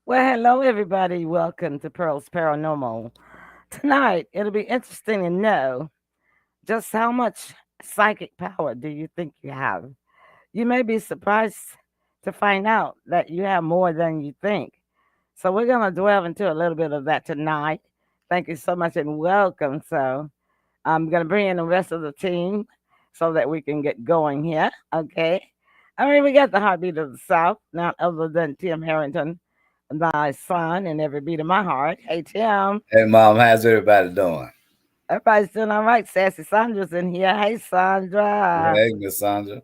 Well, hello, everybody. Welcome to Pearl's Paranormal. Tonight, it'll be interesting to know just how much psychic power do you think you have? You may be surprised to find out that you have more than you think. So, we're going to delve into a little bit of that tonight. Thank you so much and welcome. So, I'm going to bring in the rest of the team so that we can get going here. Okay. I mean, we got the heartbeat of the South, none other than Tim Harrington, my son, and every beat of my heart. Hey, Tim. Hey, Mom, how's everybody doing? Everybody's doing all right. Sassy Sandra's in here. Hey, Sandra. Hey, Miss Sandra.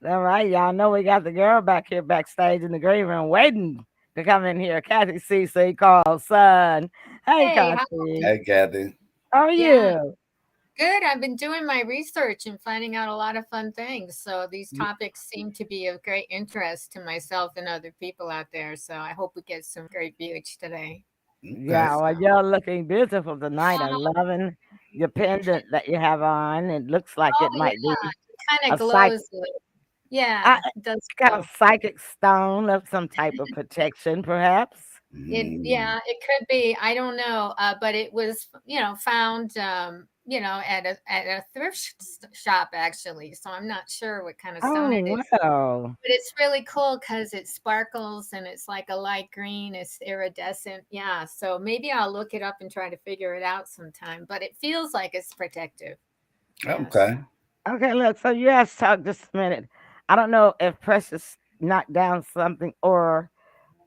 All right. Y'all know we got the girl back here backstage in the green room waiting to come in here. Kathy CC called son. Hey, Hey, Kathy. Hey, Kathy. How are yeah, you? good. I've been doing my research and finding out a lot of fun things. So these topics seem to be of great interest to myself and other people out there. So I hope we get some great views today. Okay. Yeah, well, you're looking beautiful tonight. I'm loving your pendant that you have on. It looks like Oh it yeah, might be it kind a of psych, glows. Yeah, I, it does kind glow. of psychic stone of some type of protection, perhaps. Mm, It could be. I don't know, but it was found at a shop actually. So I'm not sure what kind of stone it Oh, is. wow. But it's really cool because it sparkles and it's like a light green. It's iridescent. Yeah. So maybe I'll look it up and try to figure it out sometime. But it feels like it's protective. Yes. okay. Okay, look, so you guys talk just a minute. I don't know if Precious knocked down something or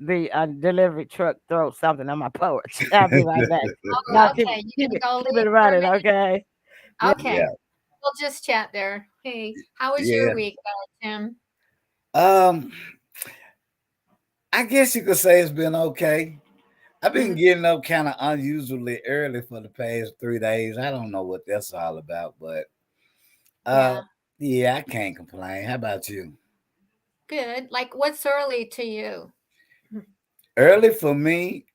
the delivery truck throw something on my porch. I'll be right back. Y'all Oh, okay. keep You're it gonna go keep it leave for a running, minute? okay? Yeah. Okay. Yeah. We'll just chat there. Hey, how was your Yeah. week, Tim? Um, I guess you could say it's been okay. I've been Hmm. getting up kind of unusually early for the past 3 days. I don't know what that's all about, but uh, Yeah. yeah, I can't complain. How about you? Good. Like, what's early to you? Early for me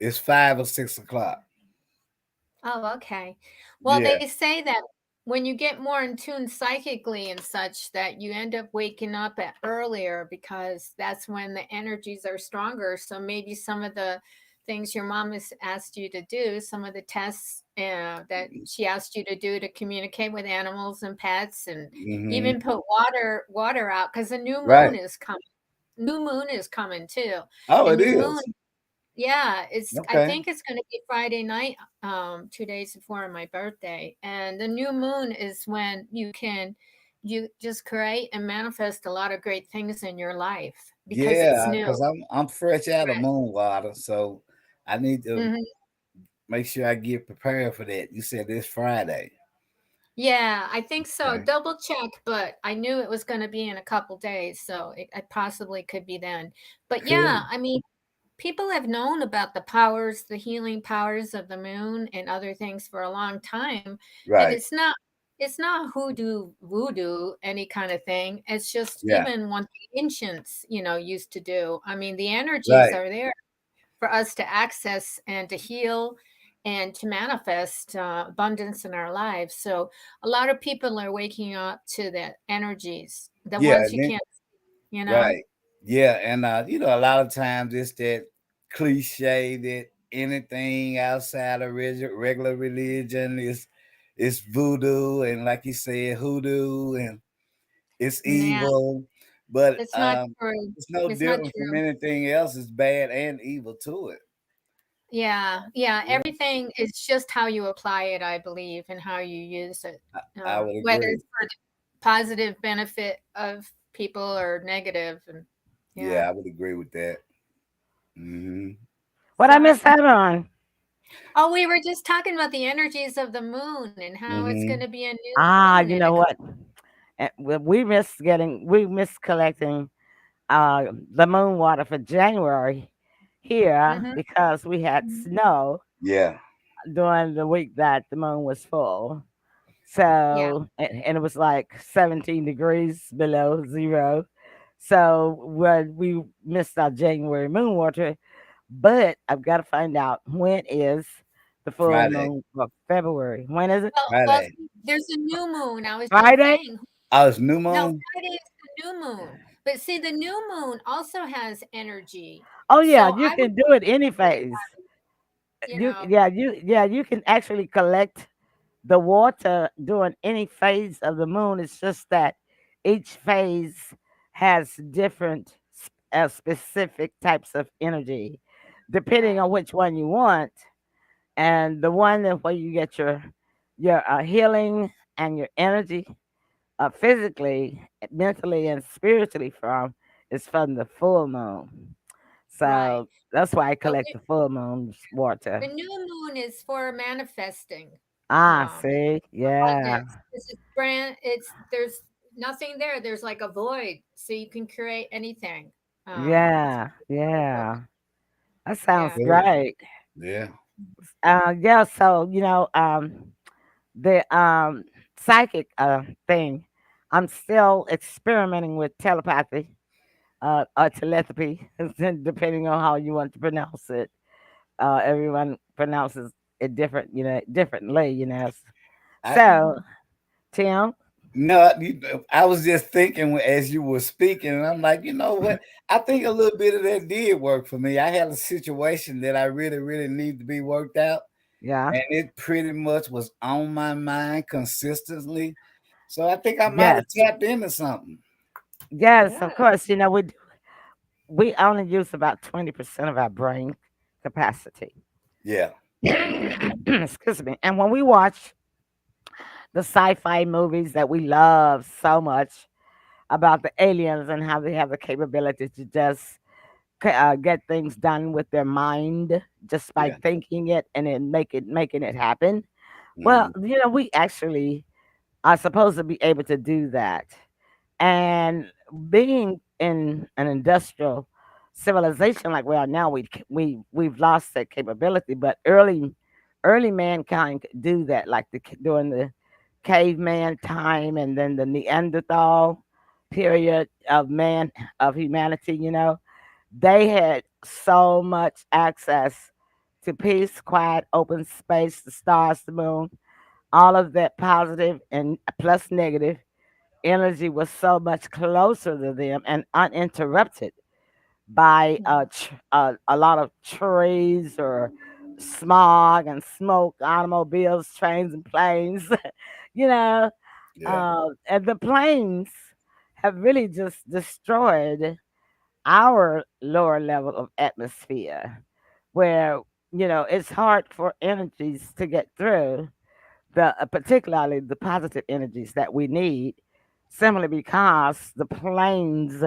is 5 or 6 o'clock. Oh, okay. Well, Yeah. they say that when you get more in tune psychically and such, that you end up waking up at earlier because that's when the energies are stronger. So maybe some of the things your mom has asked you to do, some of the tests that she asked you to do to communicate with animals and pets, and Hmm. even put water out because the new moon Right. is coming. New moon is coming too. Oh, And it new moon, is. yeah, it's I Okay. think it's gonna be Friday night, 2 days before my birthday, and the new moon is when you just create and manifest a lot of great things in your life because it's Yeah, new. because I'm fresh out of Right. moon water, so I need to Mhm. make sure I get prepared for that. You said this Friday. Yeah, I think so. Okay. Double check, but I knew it was gonna be in a couple days, so it possibly could be then. But Cool. yeah, I mean, people have known about the powers, the healing powers of the moon and other things for a long time. And Right. it's not hoodoo voodoo any kind of thing. It's just Yeah. even what the ancients, used to do. I mean, the energies Right. are there for us to access and to heal and to manifest abundance in our lives. So a lot of people are waking up to the energies, the Yeah. ones And you then, can't, you know? right. Yeah. And a lot of times it's that cliche that anything outside of regular religion is voodoo, and like you said, hoodoo, and it's Yeah, evil. But it's not true. it's no It's not different from true. anything else. It's bad and evil to it. Yeah, yeah, Yeah. everything is just how you apply it, I believe, and how you use it, I would whether agree. it's for the positive benefit of people or negative, and yeah. Yeah, I would agree with that. Hmm. What I So, miss out on? oh, we were just talking about the energies of the moon and how it's going to Hmm. be a new Ah, moon you in a know couple. what? We miss collecting the moon water for January here Mhm. because we had Mhm. snow Yeah. during the week that the moon was full. Yeah. So, and it was like 17 degrees below zero. So, we missed our January moon water, but I've got to find out when is the full Friday. moon for February. When is it? Well, Friday. see, there's a new moon. I was just Friday? saying. Oh, it's new No, moon. Friday is the new moon. But see, the new moon also has energy. Oh yeah, So you I would can do it any phase. you know, You can actually collect the water during any phase of the moon. It's just that each phase has different specific types of energy, depending right, on which one you want. And the one that where you get your healing and your energy, physically, mentally, and spiritually from is from the full moon. right. So that's why I So collect the full moon's the water. new moon is for manifesting Ah, um see, yeah, abundance. This is brand it's there's nothing there. There's like a void. So you can create anything. It's yeah, beautiful. yeah. That sounds Yeah. Good. great. Yeah. Yeah. So the psychic thing. I'm still experimenting with telepathy, or telepathy, depending on how you want to pronounce it. Everyone pronounces it different, differently. I So, Tim, no, I was just thinking as you were speaking, and I'm like, you know what? I think a little bit of that did work for me. I had a situation that I really, really need to be worked out, yeah, and it pretty much was on my mind consistently. So I think I might have yes, tapped into something. yes, of Yeah. course. We only use about 20% of our brain capacity. Yeah, Excuse me. And when we watch the sci-fi movies that we love so much about the aliens and how they have the capability to just get things done with their mind just by yeah. thinking it and then making it happen. Well, Hmm. we actually are supposed to be able to do that. And being in an industrial civilization like we are now, we've lost that capability. But early mankind could do that, like during the caveman time, and then the Neanderthal period of humanity. They had so much access to peace, quiet, open space, the stars, the moon, all of that positive and plus negative energy was so much closer to them and uninterrupted by a lot of trees or smog and smoke, automobiles, trains, and planes. you know, Yeah, and the planes have really just destroyed our lower level of atmosphere, where it's hard for energies to get through particularly the positive energies that we need, simply because the planes,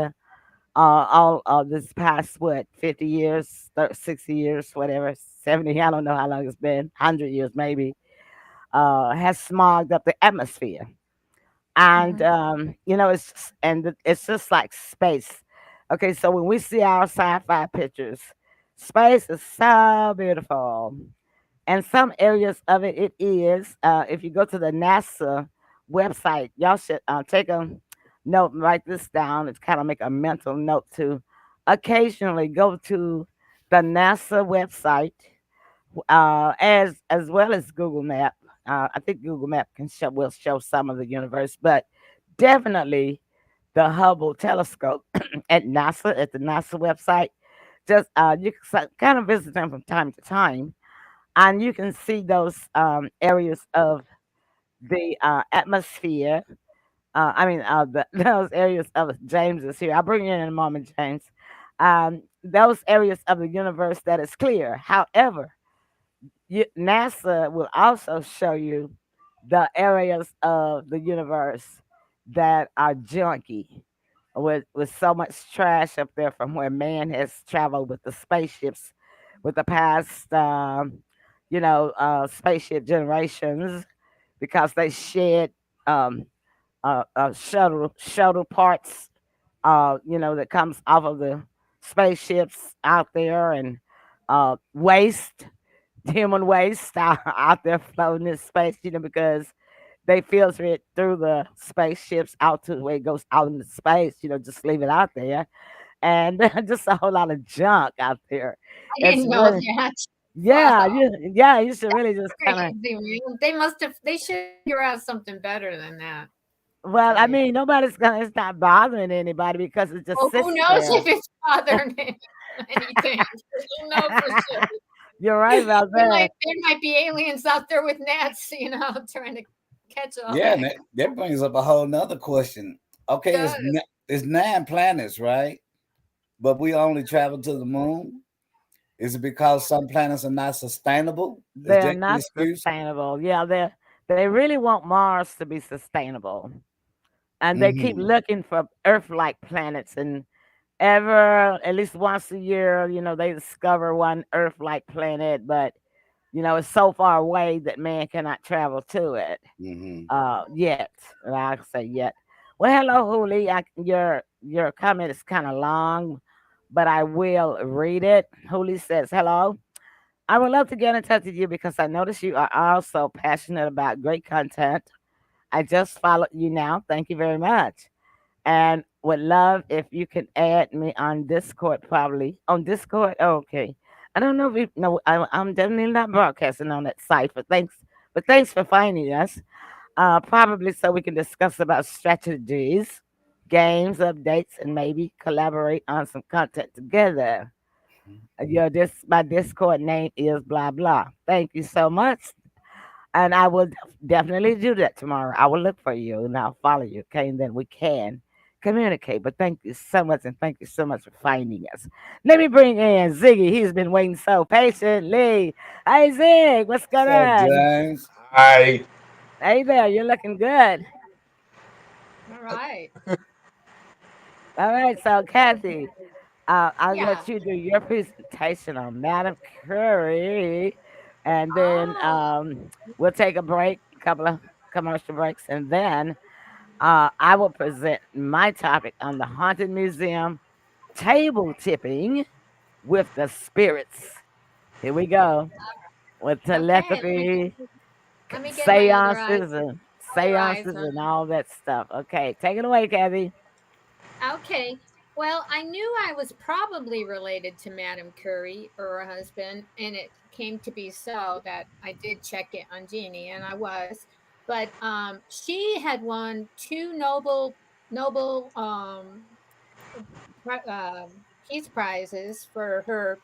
all this past what 50 years, 60 years, whatever, 70, I don't know how long it's been, 100 years maybe, has smogged up the atmosphere. And Mhm. it's just like space. Okay, so when we see our sci-fi pictures, space is so beautiful, and some areas of it is. If you go to the NASA website, y'all should take a note and write this down. It's kind of make a mental note to occasionally go to the NASA website, as well as Google Map. I think Google Map will show some of the universe, but definitely the Hubble telescope at the NASA website. Just you can kind of visit them from time to time, and you can see those areas of the atmosphere. Those areas of James is here. I'll bring you in a moment, James. Those areas of the universe that is clear. However, NASA will also show you the areas of the universe that are junky, with so much trash up there from where man has traveled with the spaceships, with the past, spaceship generations, because they shed um, shuttle parts, that comes off of the spaceships out there, and waste, human waste out there floating in space, because they filter it through the spaceships out to where it goes out into space, just leave it out there. And just a whole lot of junk out there. I It's didn't know really, that. yeah, Wow. you should really just kind of, Crazy, man. They should figure out something better than that. I'll well, tell I you. mean, it's not bothering anybody because it just Well, who sits knows there. if it's bothering him? anything. You'll know for sure. You're right about that. There might be aliens out there with nets, trying to catch all Yeah, and that. that brings up a whole nother question. Okay, Does. it's 9 planets, right? But we only travel to the moon. Is it because some planets are not sustainable? Is They're that the not excuse? sustainable. Yeah, they really want Mars to be sustainable. And they keep Mm-hmm. looking for Earth-like planets, and ever at least once a year, they discover one Earth-like planet, but it's so far away that man cannot travel to it. Mm-hmm. Yet. I say yet. Well, hello, Huli. Your comment is kind of long, but I will read it. Huli says, "Hello. I would love to get in touch with you because I notice you are also passionate about great content. I just followed you now. Thank you very much. And would love if you could add me on Discord, probably. On Discord? Oh, okay. I don't know if you no, I'm definitely not broadcasting on that site, but thanks for finding us. Probably so we can discuss about strategies, games, updates, and maybe collaborate on some content together. My Discord name is blah blah. Thank you so much, and I will definitely do that tomorrow. I will look for you and I'll follow you, okay? And then we can communicate. But thank you so much, and thank you so much for finding us. Let me bring in Ziggy. He's been waiting so patiently. Hey Zig, what's going What's up, on? James? I Hey there, you're looking good. All right. All right, so Kathy, I'll Yeah. let you do your presentation on Madam Curry, and then Oh, we'll take a break, a couple of commercial breaks, and then I will present my topic on the Haunted Museum table tipping with the spirits. Here we go with okay. telepathy, Let me get my other eyes. Other eyes seances on. and all that stuff. Okay, take it away, Kathy. Okay. Well, I knew I was probably related to Madame Curie or her husband, and it came to be so that I did check it on Jeannie, and I was. But she had won two Nobel peace prizes for her,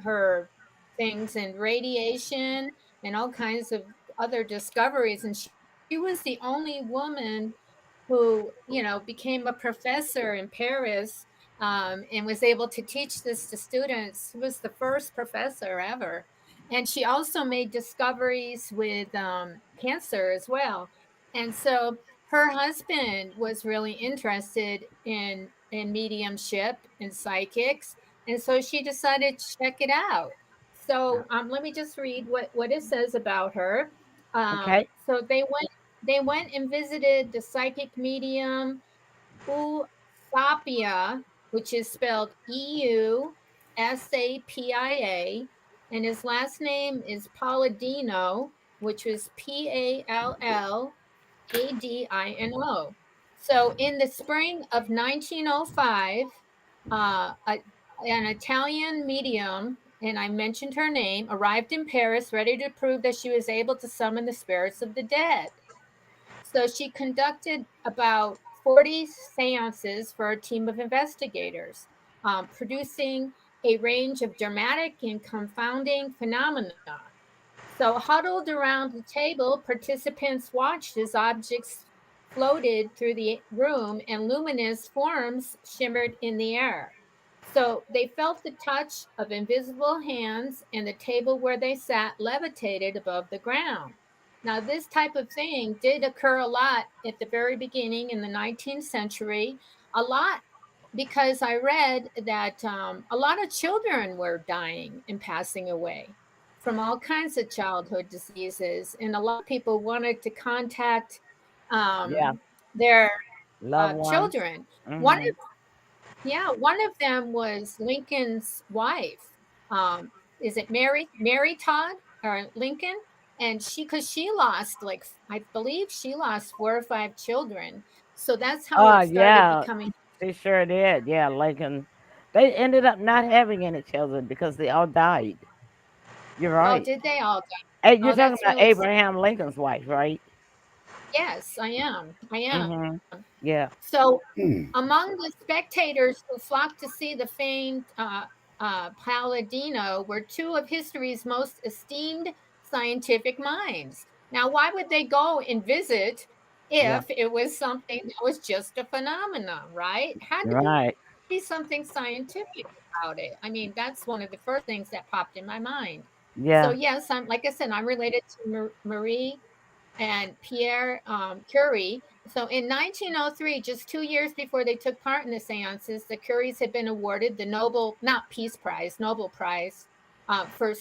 her things in radiation and all kinds of other discoveries, and she was the only woman who became a professor in Paris, and was able to teach this to students. She was the first professor ever, and she also made discoveries with cancer as well. And so her husband was really interested in mediumship and psychics, and so she decided to check it out. So let me just read what it says about her. Okay, So they went and visited the psychic medium Usapia, which is spelled Eusapia, and his last name is Palladino, which was Palladino. So in the spring of 1905, an Italian medium, and I mentioned her name, arrived in Paris ready to prove that she was able to summon the spirits of the dead. So she conducted about 40 seances for a team of investigators, producing a range of dramatic and confounding phenomena. So, huddled around the table, participants watched as objects floated through the room and luminous forms shimmered in the air. So, they felt the touch of invisible hands, and the table where they sat levitated above the ground. Now, this type of thing did occur a lot at the very beginning in the 19th century, a lot because I read that a lot of children were dying and passing away from all kinds of childhood diseases, and a lot of people wanted to contact yeah, their loved ones. children. One Hmm. of one of them was Lincoln's wife. Um, is it Mary Todd or Lincoln? And because she lost, like, I believe she lost 4 or 5 children. So that's how Oh it started yeah, becoming. they sure did. Yeah, Lincoln. They ended up not having any children because they all died. You're Oh, right. did they all die? Hey, you're Oh, talking that's about really sad. Abraham Lincoln's wife, right? Yes, I am. I am. Mm-hmm. Yeah. So, Hmm. among the spectators who flocked to see the famed Palladino were two of history's most esteemed scientific minds. Now, why would they go and visit Yeah. if it was something that was just a phenomenon, right? Had to be Right. something scientific about it. I mean, that's one of the first things that popped in my mind. So, Yeah. yes, I'm like I said, I'm related to Marie and Pierre Curie. So in 1903, just 2 years before they took part in the seances, the Curies had been awarded the Nobel, not Peace Prize, Nobel Prize for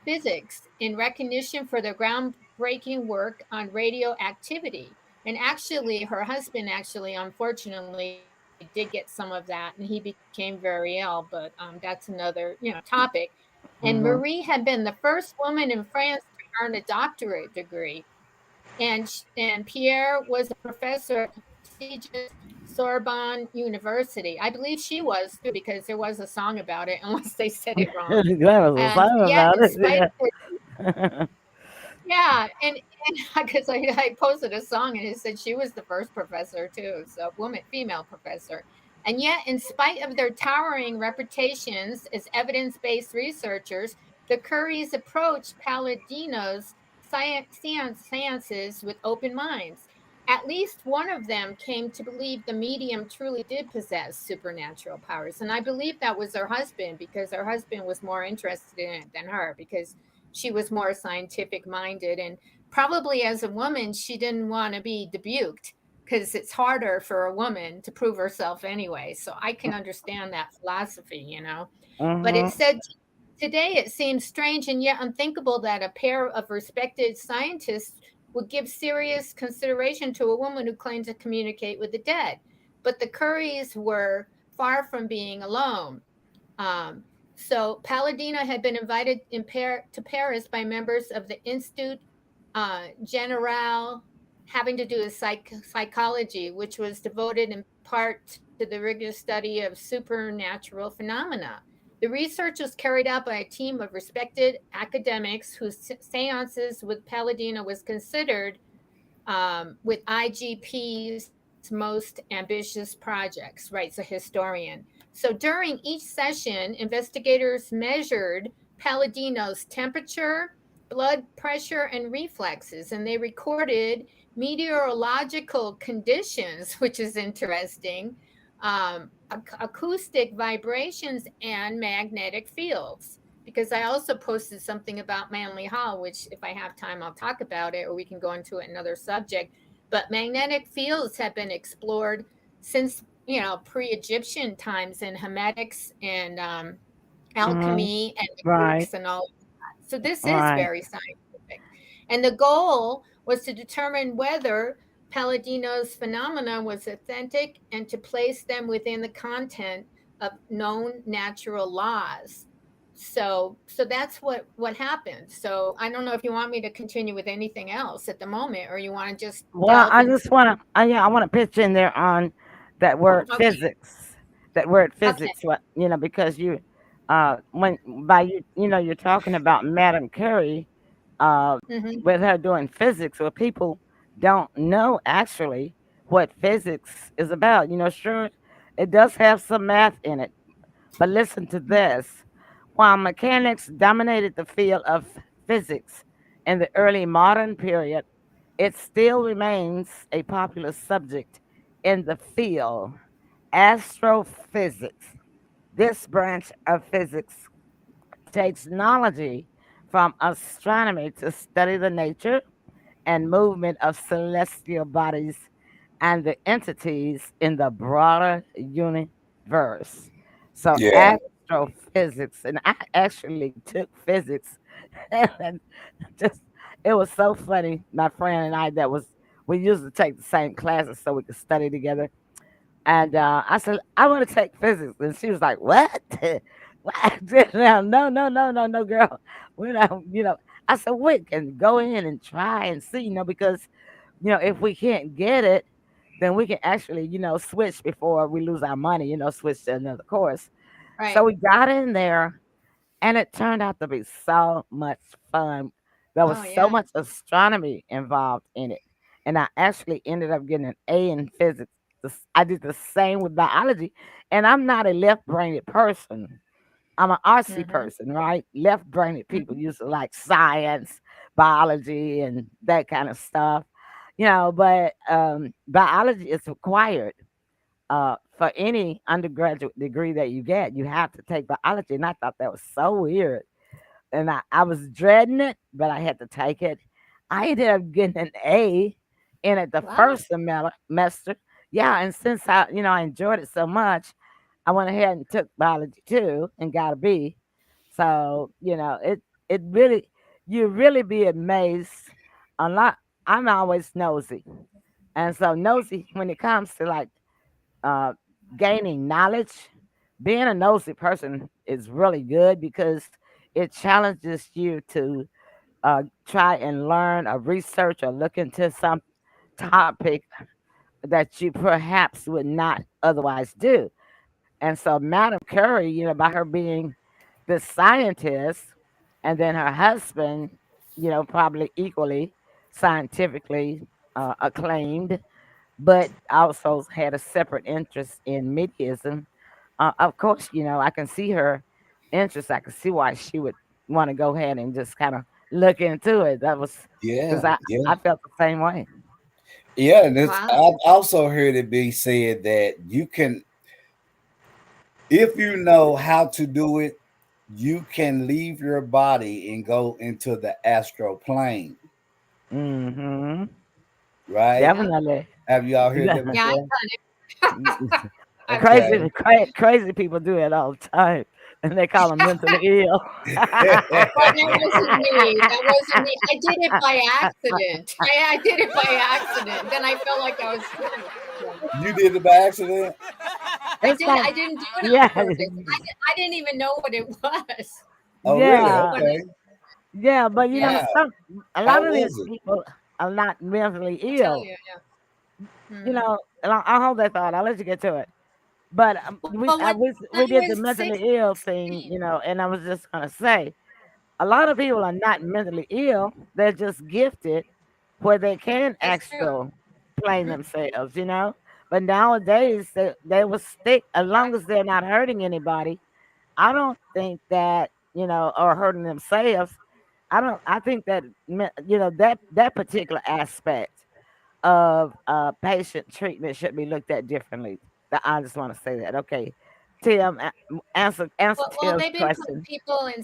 physics in recognition for their groundbreaking work on radioactivity. And actually, her husband actually, unfortunately, did get some of that, and he became very ill. But that's another, topic. And Marie Mm-hmm. had been the first woman in France to earn a doctorate degree, and Pierre was a professor at the prestigious Sorbonne University. I believe she was too, because there was a song about it, unless they said it wrong. That was a And song yet, about in spite it. of their Yeah. yeah, and because I posted a song and it said she was the first professor too, so woman, female professor. And yet, in spite of their towering reputations as evidence-based researchers, the Curies approached Palladino's seances with open minds. At least one of them came to believe the medium truly did possess supernatural powers. And I believe that was her husband, because her husband was more interested in it than her, because she was more scientific minded. And probably as a woman, she didn't want to be debuked, because it's harder for a woman to prove herself anyway. So I can understand that philosophy. But it Mm-hmm. said, today it seems strange and yet unthinkable that a pair of respected scientists would give serious consideration to a woman who claimed to communicate with the dead. But the Curies were far from being alone. Um, so Palladino had been invited to Paris by members of the Institut General, having to do with psychology, which was devoted in part to the rigorous study of supernatural phenomena. The research was carried out by a team of respected academics whose seances with Palladino was considered with IGP's most ambitious projects, writes a historian. So during each session, investigators measured Palladino's temperature, blood pressure, and reflexes, and they recorded meteorological conditions, which is interesting, acoustic vibrations, and magnetic fields. Because I also posted something about Manly Hall, which, if I have time, I'll talk about it, or we can go into another subject. But magnetic fields have been explored since, pre-Egyptian times, in Hermetics and Mm-hmm. alchemy and the Right. Greeks and all. So this is Right. very scientific. And the goal was to determine whether Palladino's phenomena was authentic and to place them within the content of known natural laws. So that's what happened. So I don't know if you want me to continue with anything else at the moment, or you want to just Well, delve I into. just want to, yeah, I want to pitch in there on that word Okay. physics. That word Okay. physics, what because you, when by you, you're talking about Madame Curie, uh, Hmm. with her doing physics, where people don't know actually what physics is about. Sure, it does have some math in it, but listen to this. While mechanics dominated the field of physics in the early modern period, it still remains a popular subject in the field. Astrophysics. This branch of physics takes knowledge from astronomy to study the nature and movement of celestial bodies and the entities in the broader universe. So, Yeah. astrophysics, and I actually took physics, and just it was so funny. My friend and I, we used to take the same classes so we could study together. And I said, I want to take physics. And she was like, what? What? No, no, no, no, no, no, girl. We're not, I said, we can go in and try and see, because, if we can't get it, then we can actually, switch before we lose our money, switch to another course. So Right. we got in there, and it turned out to be so much fun. There was Oh so yeah. much astronomy involved in it. and I actually ended up getting an A in physics. I did the same with biology, and I'm not a left-brained person. I'm an artsy Mm-hmm. person, right? Left-brained people Mm-hmm. usually like science, biology, and that kind of stuff, But biology is required for any undergraduate degree that you get. You have to take biology, and I thought that was so weird, and I was dreading it, but I had to take it. I ended up getting an A in it the Wow. first semester. Yeah, and since I enjoyed it so much, I went ahead and took biology too and got a B. So, it really you really be amazed. A lot I'm always nosy. And so nosy when it comes to like uh gaining knowledge, being a nosy person is really good because it challenges you to try and learn or research or look into some topic that you perhaps would not otherwise do. And so Madam Curry, by her being the scientist, and then her husband, probably equally scientifically acclaimed, but also had a separate interest in Mediaism. Of course, I can see her interest. I can see why she would want to go ahead and just kind of look into it. That was because Yeah, I yeah, felt the same way. yeah. And it's, Wow. I've also heard it be said that you can, if you know how to do it, you can leave your body and go into the astral plane, Hmm. right? Yeah. Definitely. Have you all heard Yeah. that Yeah, before? I've done it. I've done Okay. it. Crazy people do it all the time, and they call them mentally ill. Well, that wasn't me. That wasn't me. I did it by accident. I did it by accident. Then I felt like I was doing it. Yeah. You did it by accident? I It's did. like, I didn't do it on yeah, purpose. I didn't even know what it was. Oh, really? yeah, When I, Okay. yeah. But yeah, Wow. a How lot of these was it? people are not mentally I'll tell ill. you. Yeah. You Hmm. know, and I'll hold that thought. I'll let you get to it. But Well, when we I did was the mentally ill 16, thing, and I was just gonna say, a lot of people are not mentally ill. They're just gifted where they can that's true. actually plane Hmm. themselves. But nowadays they will stick as long Right. as they're not hurting anybody. I don't think that or hurting themselves. I think that that particular aspect of patient treatment should be looked at differently. I just want to say that. Okay, Tim, answer Well, Tim's they've been putting question. people in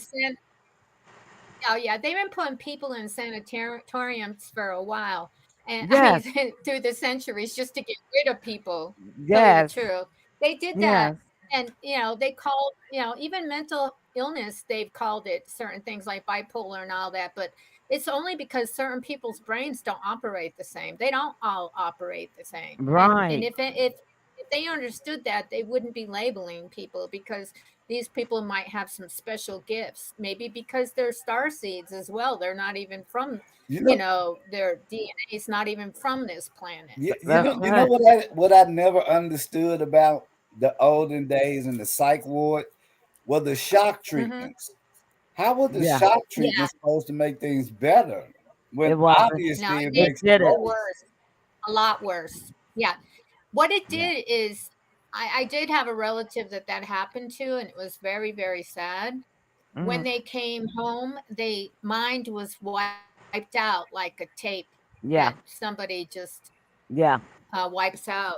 Oh yeah, they've been putting people in sanatoriums for a while, and I mean Yes, through the centuries just to get rid of people. Tell you the yes, truth, they did that, yes. and they called even mental illness. They've called it certain things like bipolar and all that, but it's only because certain people's brains don't operate the same. They don't all operate the same, and Right. if they understood that, they wouldn't be labeling people because these people might have some special gifts, maybe because they're star seeds as well. They're not even from, You know, their DNA is not even from this planet. That's you know right. what I never understood about the olden days in the psych ward were the shock Hmm. treatments. How was the Yeah, shock Yeah, treatment supposed to make things better when it wasn't. no, obviously it it made It makes it didn't. people worse? worse, a lot worse. Yeah, what it Yeah. did is, I did have a relative that happened to, and it was very, very sad. When Hmm. they came home, they mind was wiped out like a tape that Yeah. somebody just Yeah. wipes out.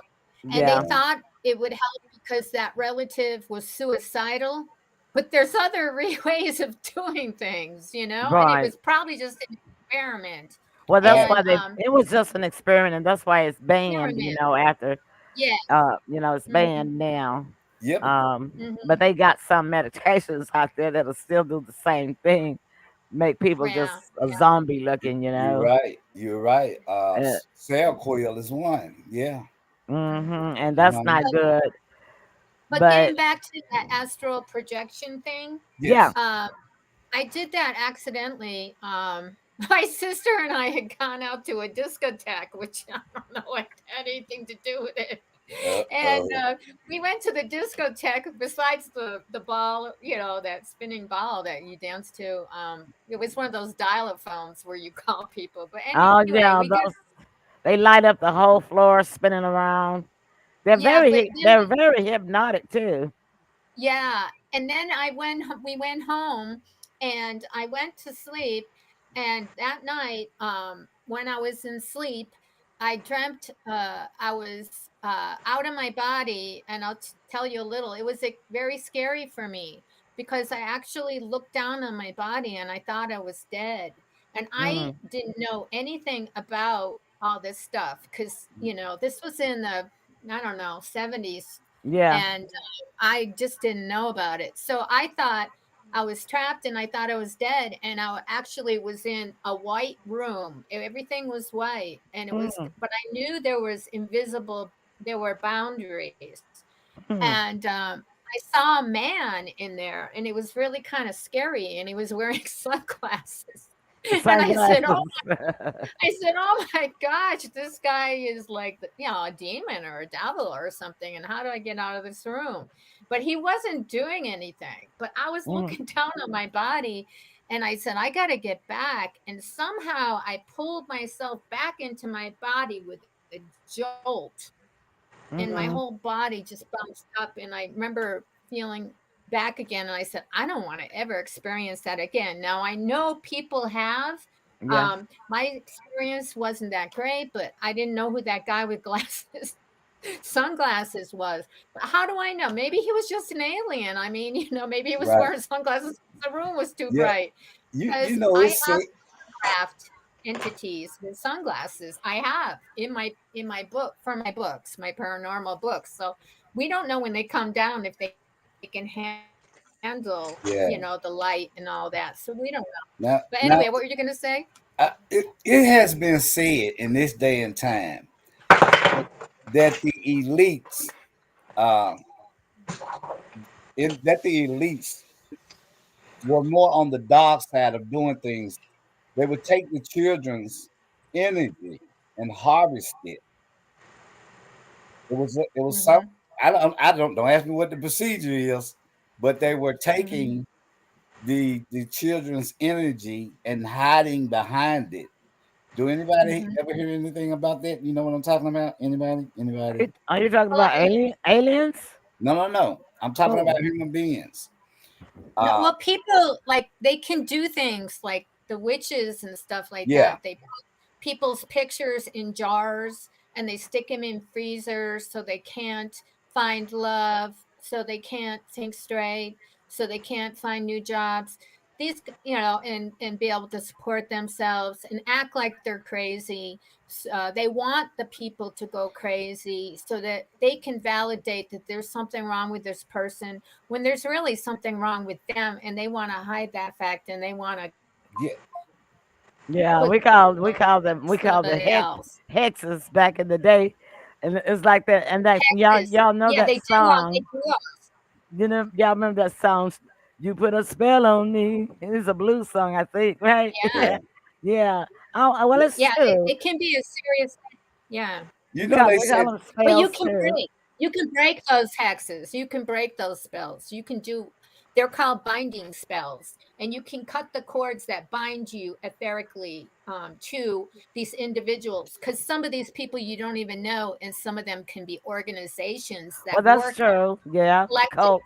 And they Yeah. thought it would help because that relative was suicidal. But there's other ways of doing things, and it Right. was probably just an experiment. Well, that's Right. why And it was just an experiment, and that's why it's banned. experiment, After yeah. it's Hmm. banned now. Yep. Hmm. But they got some medications out there that'll still do the same thing, make people just Yeah, a yeah. zombie looking. You're right. You're right. Uh, Cell coil is one. Yeah. and that's Uh-huh. not good. But But getting back to that astral projection thing, yeah, Yes. um, I did that accidentally. My sister and I had gone out to a discotheque, which I don't know if it had anything to do with it. And Uh-oh. we went to the discotheque. Besides the ball, that spinning ball that you dance to. It was one of those dial-up phones where you call people. But oh anyway, yeah, we get They light up the whole floor, spinning around. Yeah, but then They're very hypnotic too. yeah, and then we went home and I went to sleep, and that night when I was in sleep, I dreamt I was out of my body, and I'll tell you a little. It was like, very scary for me because I actually looked down on my body and I thought I was dead. And I Mm, didn't know anything about all this stuff because, this was in the, I don't know, 70s, yeah. and I just didn't know about it. So I thought I was trapped and I thought I was dead. And I actually was in a white room. Everything was white. And it was, Mm, but I knew there was invisible, there were boundaries. mm. And I saw a man in there and it was really kind of scary. And he was wearing sunglasses. And Sunglasses. I said, "Oh my gosh, this guy is like, a demon or a devil or something. And how do I get out of this room?" But he wasn't doing anything. But I was Mm, looking down on my body and I said, "I got to get back." And somehow I pulled myself back into my body with a jolt, and my whole mm-hmm. body just bounced up. And I remember feeling back again. And I said, "I don't want to ever experience that again." Now I know people have. Yeah. My experience wasn't that great, but I didn't know who that guy with glasses, sunglasses was. But how do I know? Maybe he was just an alien. I mean, maybe he was Right. wearing sunglasses because the room was too Yeah. bright. You Because know I it's have said. craft entities with sunglasses. I have in my book, for my books, my paranormal books. So we don't know when they come down if they can handle, the light and all Yeah. that. So we don't know. But anyway, what were you Now, gonna say? now it has been said in this day and time that the elites, uh, that the elites were more on the dark side of doing things. They would take the children's energy and harvest it. It was some. Mm-hmm. I don't ask me what the procedure is, but they were Mm-hmm. taking the children's energy and hiding behind it. Do anybody Mm-hmm. ever hear anything about that? You know what I'm talking about? Anybody? Anybody? Are you talking Well, about aliens? No, no, no. I'm talking about Oh, human beings. no, Uh, well, people like they can do things like the witches and stuff like yeah, that. They put people's pictures in jars and they stick them in freezers so they can't find love, so they can't think straight, so they can't find new jobs. These, and be able to support themselves and act like they're crazy. They want the people to go crazy so that they can validate that there's something wrong with this person when there's really something wrong with them, and they want to hide that fact and they want to yeah. put yeah. We call somebody the else. hexes back in the day, and it's like that. And that Texas, y'all know yeah, that they song. do us. You know, y'all remember that song? You put a spell on me. It's a blues song, I think, right? Yeah, Yeah. Yeah. Oh, well, it's yeah, true. it can be a serious, yeah. You know they We call said them But you spells can too. break those hexes. You can break those spells. You can do, they're called binding spells. And you can cut the cords that bind you etherically to these individuals. Because some of these people you don't even know, and some of them can be organizations Well, that that's work on true. Yeah. collective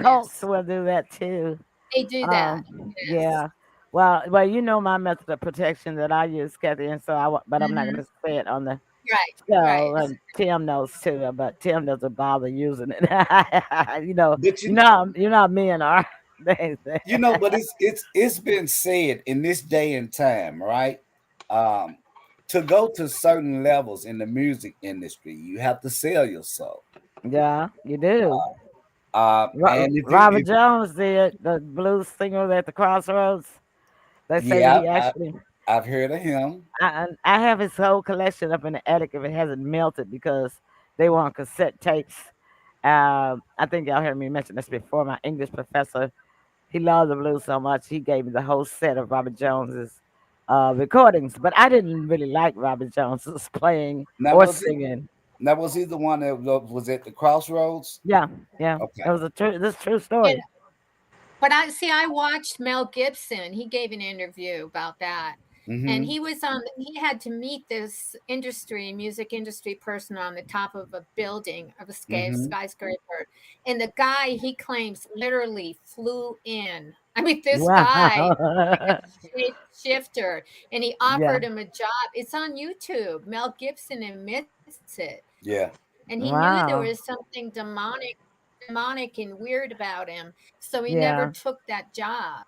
Cults consciousness. will do that too. They do that. Yes. Yeah. Well, you know my method of protection that I use, Kathy, and so but I'm not Hmm. going to say it on the Right. show. Right. And Tim knows too, but Tim doesn't bother using it. but you know how men are. They say. but it's been said in this day and time, right? Um, to go to certain levels in the music industry, you have to sell yourself. Yeah, you do. And Robert if Jones did, the blues singer at the Crossroads. They say yeah, he actually. I've heard of him. I have his whole collection up in the attic if it hasn't melted because they were on cassette tapes. I think y'all heard me mention this before. My English professor, he loved the blues so much, he gave me the whole set of Robert Jones's recordings. But I didn't really like Robert Jones's playing Now or was he singing. now was he the one that was at the crossroads? Yeah, yeah, it Okay. was this true You story. But I watched Mel Gibson. He gave an interview about that. And Mm-hmm. he had to meet this music industry person on the top of a building of a Mm-hmm. skyscraper. And the guy, he claims, literally flew in. I mean, this guy, like Wow. a shapeshifter, and he Yeah. offered him a job. It's on YouTube. Mel Gibson admits it. Yeah. And he knew there was Wow. something demonic and weird about him. So he never Yeah. took that job.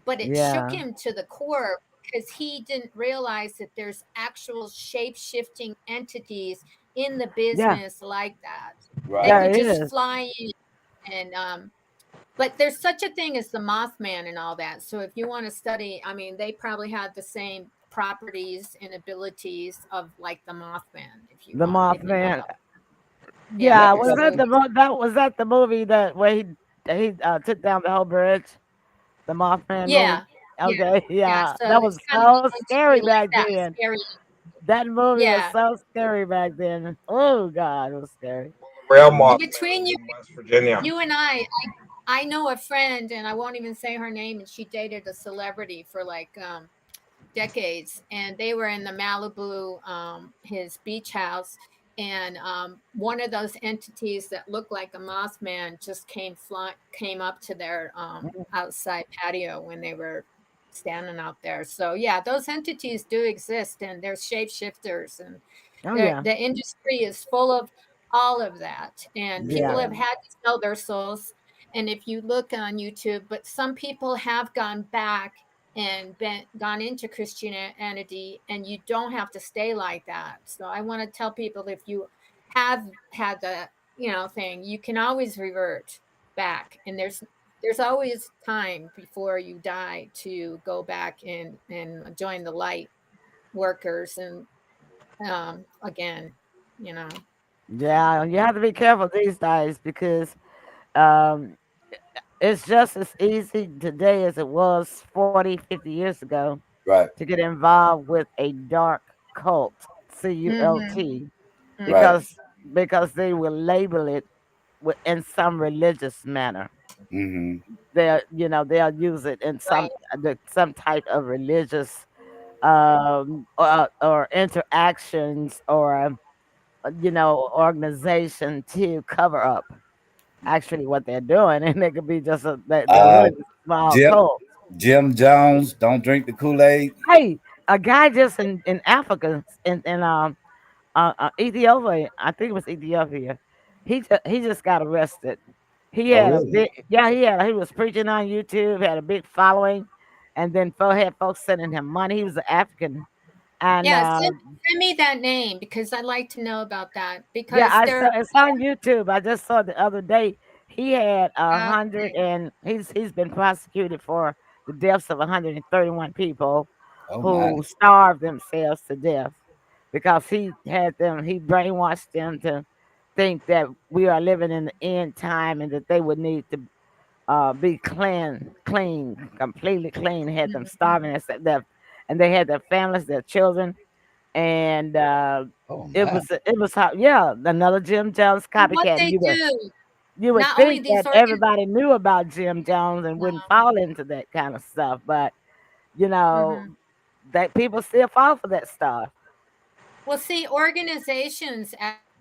But it shook Yeah. him to the core because he didn't realize that there's actual shape shifting entities in the Yeah. business like that. They Right. could There just is. fly in and but there's such a thing as the Mothman and all that. So if you want to study, I mean, they probably have the same properties and abilities of like the Mothman The if you want Mothman. to. Yeah. Yeah, Yeah, was because that So that the movie that where he took down the whole bridge? The Mothman movie. yeah, yeah, Okay, yeah. yeah, So that it's was kind of so going to scary be like back that, then. scary. That movie was Yeah. so scary back then. Oh God, it was scary. Well, the real mm, And Mothman between was in West Virginia. you and I know a friend, and I won't even say her name, and she dated a celebrity for like decades, and they were in the Malibu, his beach house, and one of those entities that looked like a Mothman just came up to their Mm. outside patio when they were standing out there. So yeah, those entities do exist, and they're shapeshifters, and Oh yeah, the industry is full of all of that, and people yeah, have yeah. had to sell their souls. And if you look on YouTube, but some people have gone back and gone into Christianity, and you don't have to stay like that. So I want to tell people, if you have had the thing, you can always revert back, and there's always time before you die to go back and join the light workers and again, you know. yeah. You have to be careful these days because um, it's just as easy today as it was 40, 50 years ago Right. to get involved with a dark cult, Mm-hmm. CULT, Right. Mm-hmm. because they will label it in some religious manner. Mm-hmm. They'll use it in Right. some type of religious or interactions or organization to cover up actually what they're doing, and it could be just they're Uh, really just a small Jim cult. Jim Jones, don't drink the Kool-Aid. Hey, a guy just in Africa in Ethiopia, I think it was Ethiopia. He just got arrested. He Oh, had a really? big he was preaching on YouTube, had a big following, and then had folks sending him money. He was an African, and Yeah, send me that name because I'd like to know about that yeah, because I saw they're it's on YouTube. I just saw it the other day. He had a hundred, okay. and he's been prosecuted for the deaths of 131 people Oh my. who starved themselves to death because he brainwashed them to think that we are living in the end time and that they would need to be completely clean. Had them Mhm. starving and they had their families, their children, and Oh my. it was how, yeah, another Jim Jones And what copycat. they do, You would not only think these that everybody knew about Jim Jones and wouldn't fall into that kind of stuff, but you know mhm. that people still fall for that stuff. Well, see, organizations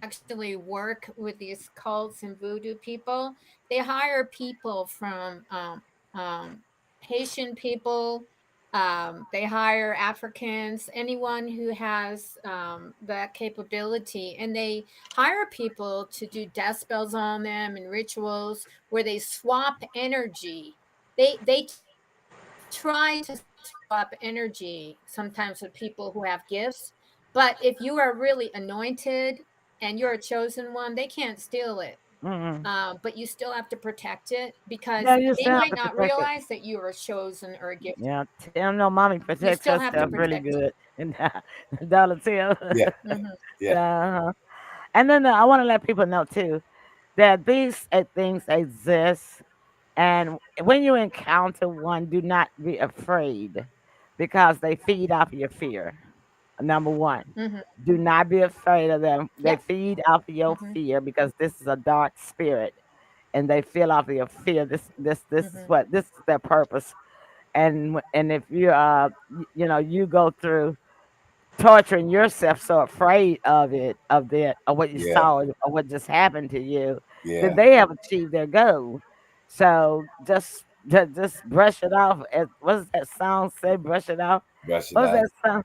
actually work with these cults and voodoo people. They hire people from Haitian people. They hire Africans, anyone who has that capability, and they hire people to do death spells on them and rituals where they swap energy. They try to swap energy sometimes with people who have gifts, but if you are really anointed and you're a chosen one, they can't steal it. Mm-mm. But you still have to protect it because Yeah, they you might still have not to protect realize it. that you are chosen or gifted. Yeah, Tim, no, mommy You still protects have to herself protect really it. good, and Dollar Tim. Yeah. Hmm. Yeah. uh And then I want to let people know too that these things exist. And when you encounter one, do not be afraid because they feed off your fear. Number one, Hmm. do not be afraid of them. Yep. They feed off of your Hmm. fear because this is a dark spirit and they feel off of your fear. This Hmm. is what this is their purpose. and if you you know, you go through torturing yourself so afraid of it, of what you Yeah. saw or what just happened to you, then Yeah. they have achieved their goal. So just brush it off. What does that song say? Brush it off. Brush it What's off. that song?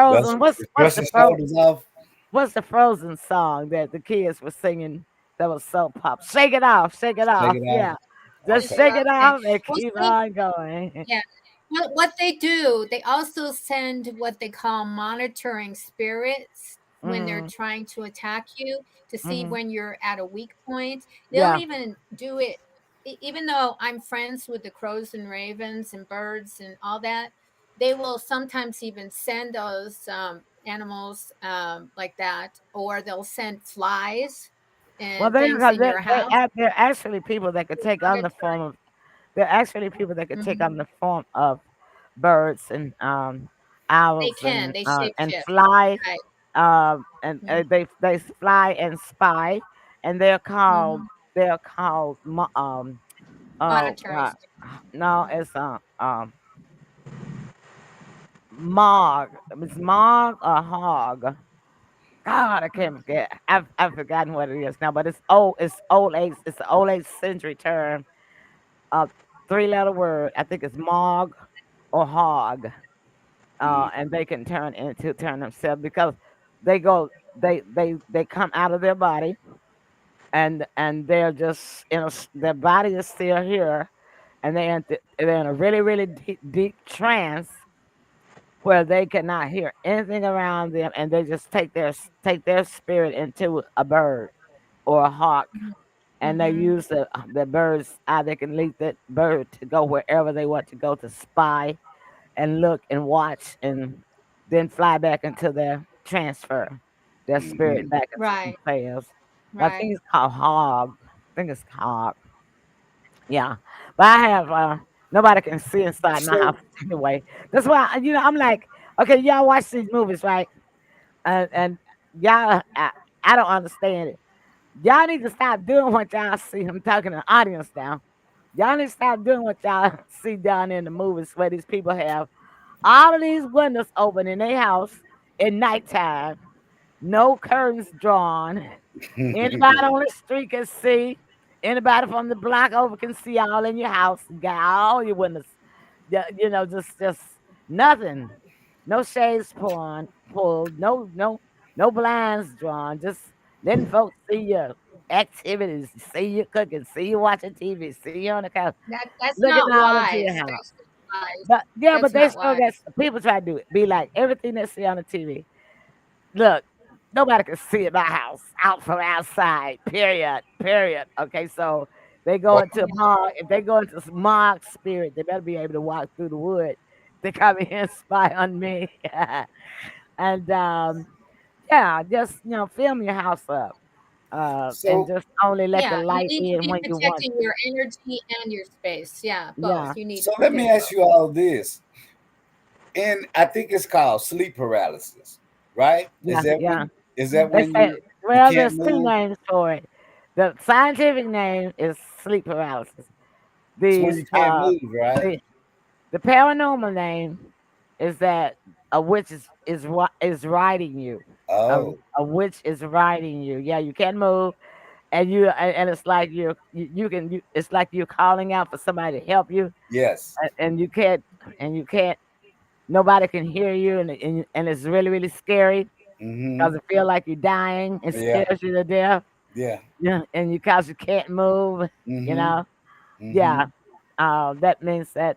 Brush, Frozen. brush your shoulders off. What's the Frozen song that the kids were singing that was so pop? Shake it off, shake it Shake off. it off. Yeah, just Okay. Just shake it okay. off and Well, keep see, on going. yeah. What they do, they also send what they call monitoring spirits when they're Hmm. trying to attack you to see Hmm. when you're at a weak point. They'll Yeah. even do it, even though I'm friends with the crows and ravens and birds and all that, they will sometimes even send those animals like that, or they'll send flies Well, and things in your house. they're actually people that could take on the form Monitoring. of. They're actually people that could take on Mhm. the form of birds and They owls can, they and shapeshift. fly. Right. And Mhm. they fly and spy, and Mhm. they're called oh Monitoring God, spirits. no, it's Mog. It's Mog or Hog. God, I can't forget. I've forgotten what it is now, but it's old. It's old age. It's an old age century term. A 3 letter word. I think it's Mog or Hog. Mm, And they can turn themselves because they come out of their body and they're just their body is still here and they're in a really really deep trance where they cannot hear anything around them and they just take their spirit into a bird or a hawk and they Mhm. use the bird's eye. They can lead that bird to go wherever they want to go to spy and look and watch and then fly back into their transfer their spirit mm-hmm. back into Right. themselves. I think Right. it's called hog. I think it's hog. Yeah, but I have nobody can see inside my house So anyway. That's why I'm like, okay, y'all watch these movies, right? And y'all, I don't understand it. Y'all need to stop doing what y'all see. I'm talking to the audience now. Y'all need to stop doing what y'all see down in the movies where these people have all of these windows open in their house at nighttime, no curtains drawn. Anybody on the street can see. Anybody from the block over can see all in your house. You got all your windows. Yeah, just nothing. No shades pulled. No blinds drawn. Just letting folks see your activities, see you cooking, see you watching TV, see you on the couch, That's looking not all into your wise. house. That's not wise. But yeah, but That's they not still wise. got people try to do it. Be like everything they see on the TV. Look, nobody can see in my house out from outside. Period. Period. Okay, so they go Well, into Mog. If they go into Mog spirit, they better be able to walk through the wood. They come in and spy on me. And yeah, just film your house up. And so just only let the Yeah, you light need to in be when you want protecting to. your energy and your space. Yeah, Yeah. both. You need so to let me protect ask both. you all this. And I think it's called sleep paralysis, right? Yeah, yeah. Is that They when say, you well, can't there's two move? names for it. The scientific name is sleep paralysis. It's when The you can't move, right? the the paranormal name is that a witch is riding you. A, Oh, a witch is riding you. Yeah, you can't move, and it's like it's like you're calling out for somebody to help you, yes. and you can't. Nobody can hear you, and it's really really scary Mm-hmm. because it feel like you're dying. It Yeah. scares you to death. Yeah. Yeah, and cause you can't move. You Mm-hmm. know. Mm-hmm. Yeah. That means that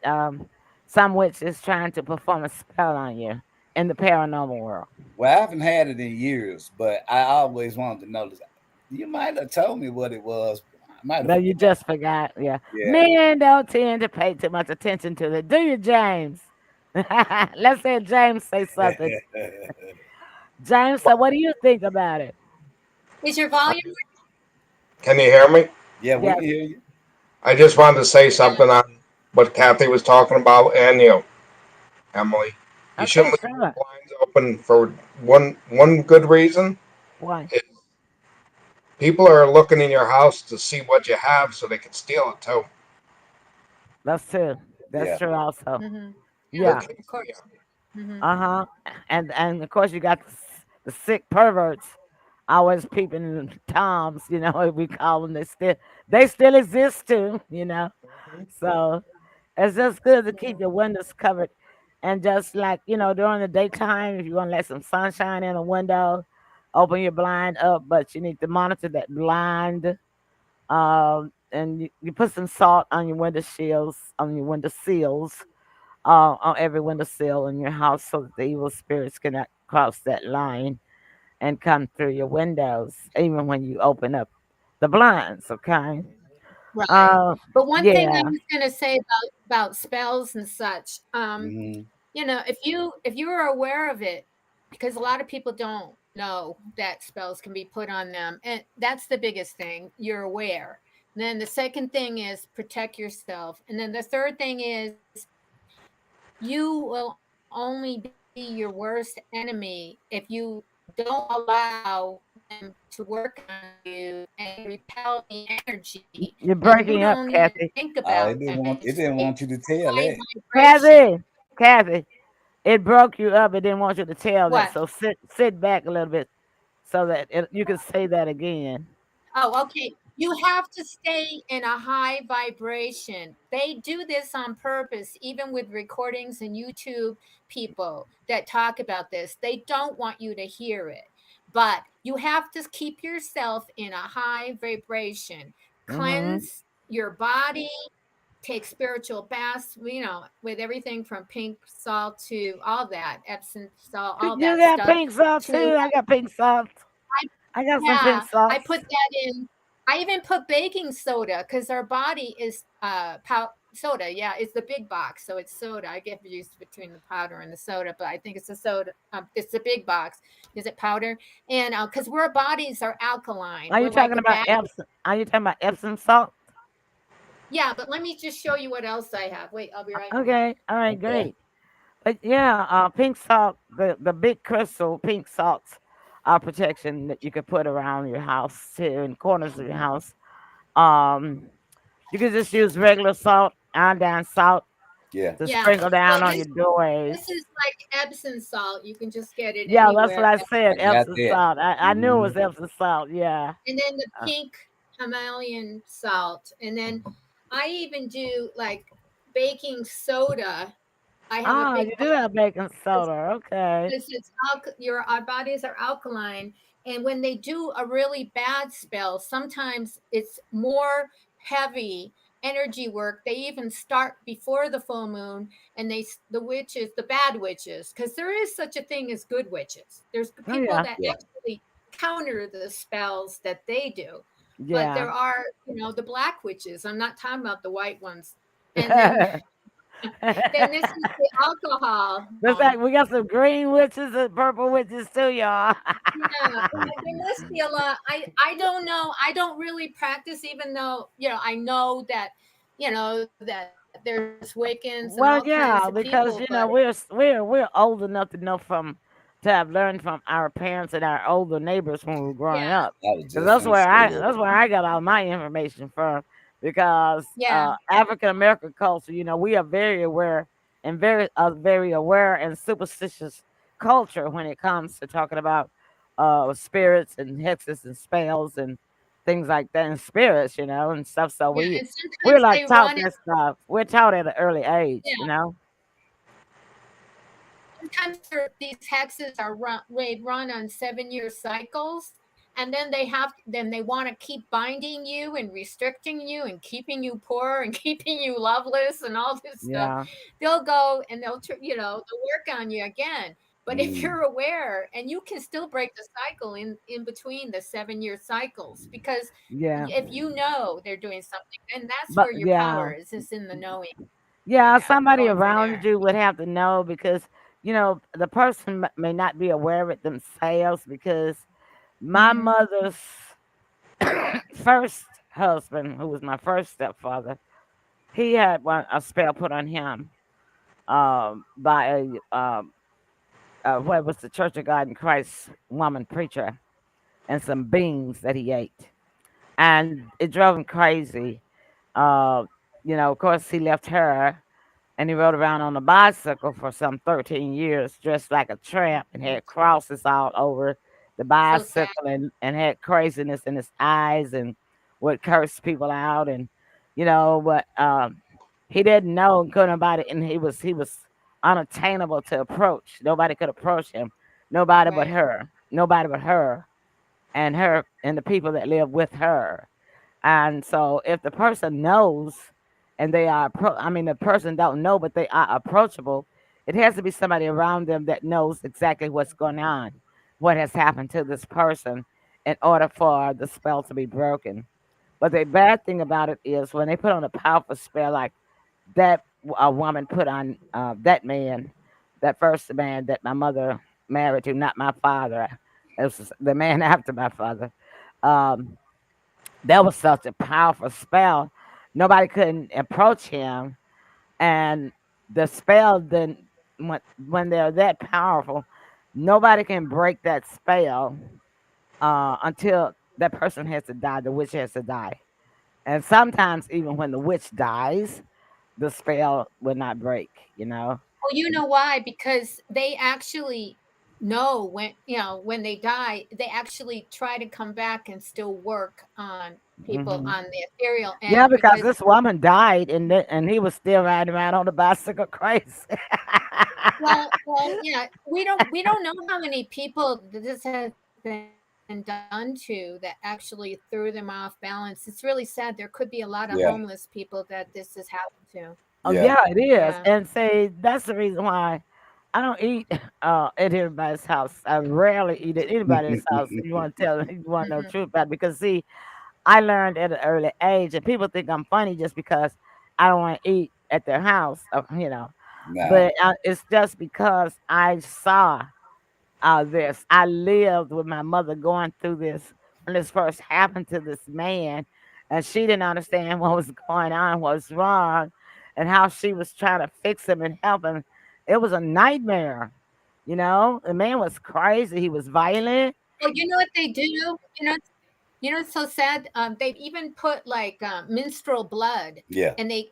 some witch is trying to perform a spell on you in the paranormal world. Well, I haven't had it in years, but I always wanted to know this. You might have told me what it was. I might have But you forgot. just forgot. Yeah. Yeah. Men don't tend to pay too much attention to it. Do you, James? Let's say James say something. James, so what do you think about it? Is your volume? can you hear me? Yeah, we Yes. can hear you. I just wanted to say Yeah. something on what Kathy was talking about, and you, Emily. You Okay, shouldn't leave sure. your blinds open for one good reason. Why? Is people are looking in your house to see what you have so they can steal it too. That's true. That's Yeah. true also. Mm-hmm. Yeah, Yeah. Okay. of course. Mm-hmm. Uh-huh. And of course you got the sick perverts always peeping toms, we call them. They still exist too, So it's just good to keep your windows covered. And just like, during the daytime, if you want to let some sunshine in a window, open your blind up, but you need to monitor that blind. And you put some salt on your window shields, on your window seals, on every windowsill in your house so that the evil spirits cannot cross that line and come through your windows, even when you open up the blinds, okay? Right. Uh, But one thing I yeah. was going to say about spells and such, Hmm. if you are aware of it, because a lot of people don't know that spells can be put on them, and that's the biggest thing. You're aware. And then the second thing is protect yourself, and then the third thing is you will only be your worst enemy if you don't allow them to work on you and repel the energy, and you You're don't even breaking up, think about Kathy. it. You Oh, stay it didn't high want you to tell that. vibration. Kathy, it broke you up. It didn't want you to tell What? that. So sit back a little bit so that you can say that again. Oh, okay. You have to stay in a high vibration. They do this on purpose, even with recordings and YouTube people that talk about this. They don't want you to hear it. But you have to keep yourself in a high vibration. Hmm. Cleanse your body, take spiritual baths, with everything from pink salt to all that, Epsom salt, all You that got stuff pink salt to too? I got pink salt. I I got some pink yeah, I salts. put that in. I even put baking soda because our body is soda. Yeah, it's the big box, so it's soda. I get used between the powder and the soda, but I think it's a soda. It's the big box. Is it powder? And because our bodies are alkaline, Are you we're like talking a about bag. Epsom? Are you talking about Epsom salt? Yeah, but let me just show you what else I have. Wait, I'll be right back. Okay, all right, Okay. great. But yeah, pink salt, the big crystal pink salts are protection that you could put around your house too, in corners of your house. Um, you could just use regular salt, iodine salt, Yeah. to Yeah. sprinkle down Well, on this your doorways. this is like Epsom salt. You can just get it Yeah, that's what anywhere. I said. I got Epsom that. salt. I knew it Hmm. was Epsom salt. Yeah. And then the Uh, pink Himalayan salt. And then I even do like baking soda. I have a you big do box have baking soda. Okay. because our bodies are alkaline, and when they do a really bad spell, sometimes it's more heavy energy work. They even start before the full moon, and the witches, the bad witches, because there is such a thing as good witches. There's Oh people yeah. that Yeah. actually counter the spells that they do, but Yeah. there are, the black witches. I'm not talking about the white ones. And then then this is the alcohol. That's like we got some green witches and purple witches too, y'all. Yeah, there must be a lot. I don't know. I don't really practice, even though I know that there's Wiccans and all kinds of Well, people. yeah, But because we're old enough to know to have learned from our parents and our older neighbors when we were yeah, growing up. I was Because just gonna say that. that's where I got all my information from. Because yeah, African American culture, we are very aware and very aware and superstitious culture when it comes to talking about spirits and hexes and spells and things like that, and spirits, and stuff. So yeah. we And we're sometimes like they taught run it. that stuff. We're taught at an early age, Yeah, sometimes these hexes are run on 7-year cycles, and then they want to keep binding you and restricting you and keeping you poor and keeping you loveless and all this stuff. Yeah, They'll go and they'll work on you again. But if Mm. you're aware, and you can still break the cycle in between the 7-year cycles, because yeah, if you know they're doing something, then that's but where your yeah, power is in the knowing. yeah. Yeah, Somebody going from around there. you would have to know because the person may not be aware of it themselves. Because my Hmm. mother's first husband, who was my first stepfather, he had a spell put on him by what was the Church of God in Christ woman preacher, and some beans that he ate, and it drove him crazy. Uh, of course, he left her. and he rode around on a bicycle for some 13 years, dressed like a tramp, and had crosses all over the So sad. bicycle, and had craziness in his eyes, and would curse people out, and but he didn't know and couldn't about it, and he was unattainable to approach. Nobody could approach him. Nobody but Right. her. Nobody but her and the people that live with her. And so if the person knows and they are, I mean, the person don't know, but they are approachable, it has to be somebody around them that knows exactly what's going on, what has happened to this person in order for the spell to be broken. But the bad thing about it is when they put on a powerful spell like that a woman put on that man, that first man that my mother married to, not my father. It was the man after my father. Um, that was such a powerful spell. Nobody couldn't approach him, and the spell then when they're that powerful, nobody can break that spell until that person has to die. The witch has to die, and sometimes even when the witch dies, the spell will not break. Well, you know why? Because they actually know when they die, they actually try to come back and still work on people Hmm. on the ethereal Yeah, end because because this woman died, and he was still riding around on the bicycle crazy. yeah, we don't know how many people that this has been done to that actually threw them off balance. It's really sad. There could be a lot of homeless Yeah, people that this has happened to. Oh yeah, yeah, it Yeah. is. And say that's the reason why I don't eat at everybody's house. I rarely eat at anybody's house. You want to know the Hmm. truth about it. Because see, I learned at an early age, and people think I'm funny just because I don't want to eat at their house, nah, But it's just because I saw this. I lived with my mother going through this when this first happened to this man, and she didn't understand what was going on, what was wrong, and how she was trying to fix him and help him. It was a nightmare. The man was crazy. He was violent. Well, you know what they do? It's so sad. They've even put like menstrual blood, yeah, and they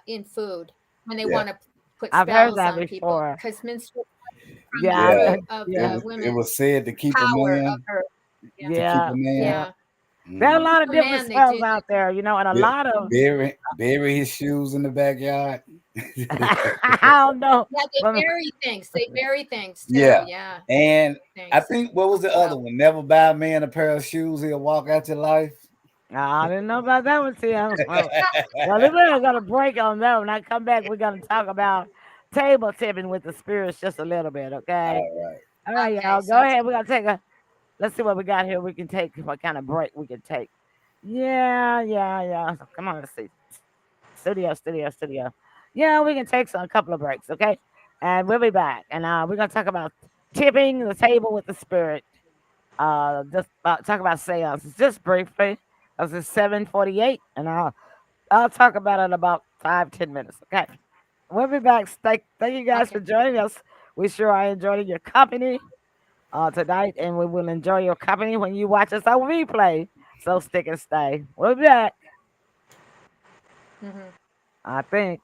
in food when they yeah, want to put I've heard spells that on people before. because menstrual from the Yeah, yeah. fruit of It yeah, the was it women's was said to keep a power of man, her. Yeah, to keep yeah, a man. yeah. yeah. There are a Mm. Keep lot of a different man. They spells do. out there, and a lot of Bury his shoes in the backyard. I don't know. Yeah, they From bury things. They bury things too. Yeah, Yeah, and I things. think what was the other So one? Never buy a man a pair of shoes. He'll walk out your life. I didn't know about that one, Tim. Well, we're gonna break on that. When I come back, we're gonna talk about table tipping with the spirits just a little bit, okay? All right. All right, okay, y'all. Go sounds ahead. good. We're gonna take a. Let's see what we got here. We can take what kind of break we can take. Yeah, yeah, yeah. So come on, let's see. Studio. Yeah, we can take some a couple of breaks, okay? And we'll be back. And we're gonna talk about tipping the table with the spirit. Just talk about seances just briefly. Because it's 7:48, and I'll talk about it in about 5-10 minutes. Okay. We'll be back. Thank you guys Okay. for joining us. We sure are enjoying your company tonight, and we will enjoy your company when you watch us on replay. So stick and stay. We'll be back. Hmm. I think.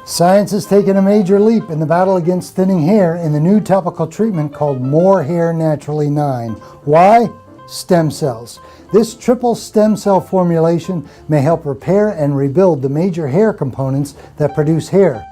Science has taken a major leap in the battle against thinning hair in the new topical treatment called More Hair Naturally 9. Why? Stem cells. This triple stem cell formulation may help repair and rebuild the major hair components that produce hair.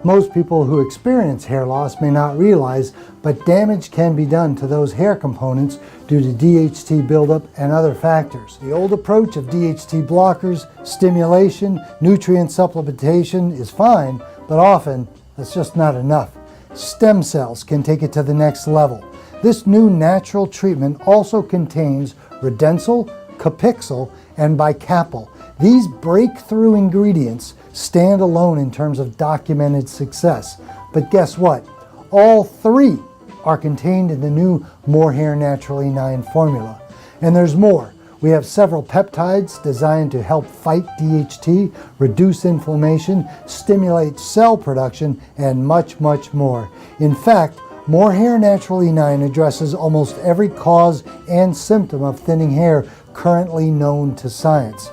Most people who experience hair loss may not realize, but damage can be done to those hair components due to DHT buildup and other factors. The old approach of DHT blockers, stimulation, nutrient supplementation is fine, but often that's just not enough. Stem cells can take it to the next level. This new natural treatment also contains redensyl, capixyl, and bicapyl. These breakthrough ingredients stand alone in terms of documented success. But guess what? All three are contained in the new More Hair Naturally 9 formula. And there's more. We have several peptides designed to help fight DHT, reduce inflammation, stimulate cell production, and much, much more. In fact, More Hair Naturally 9 addresses almost every cause and symptom of thinning hair currently known to science.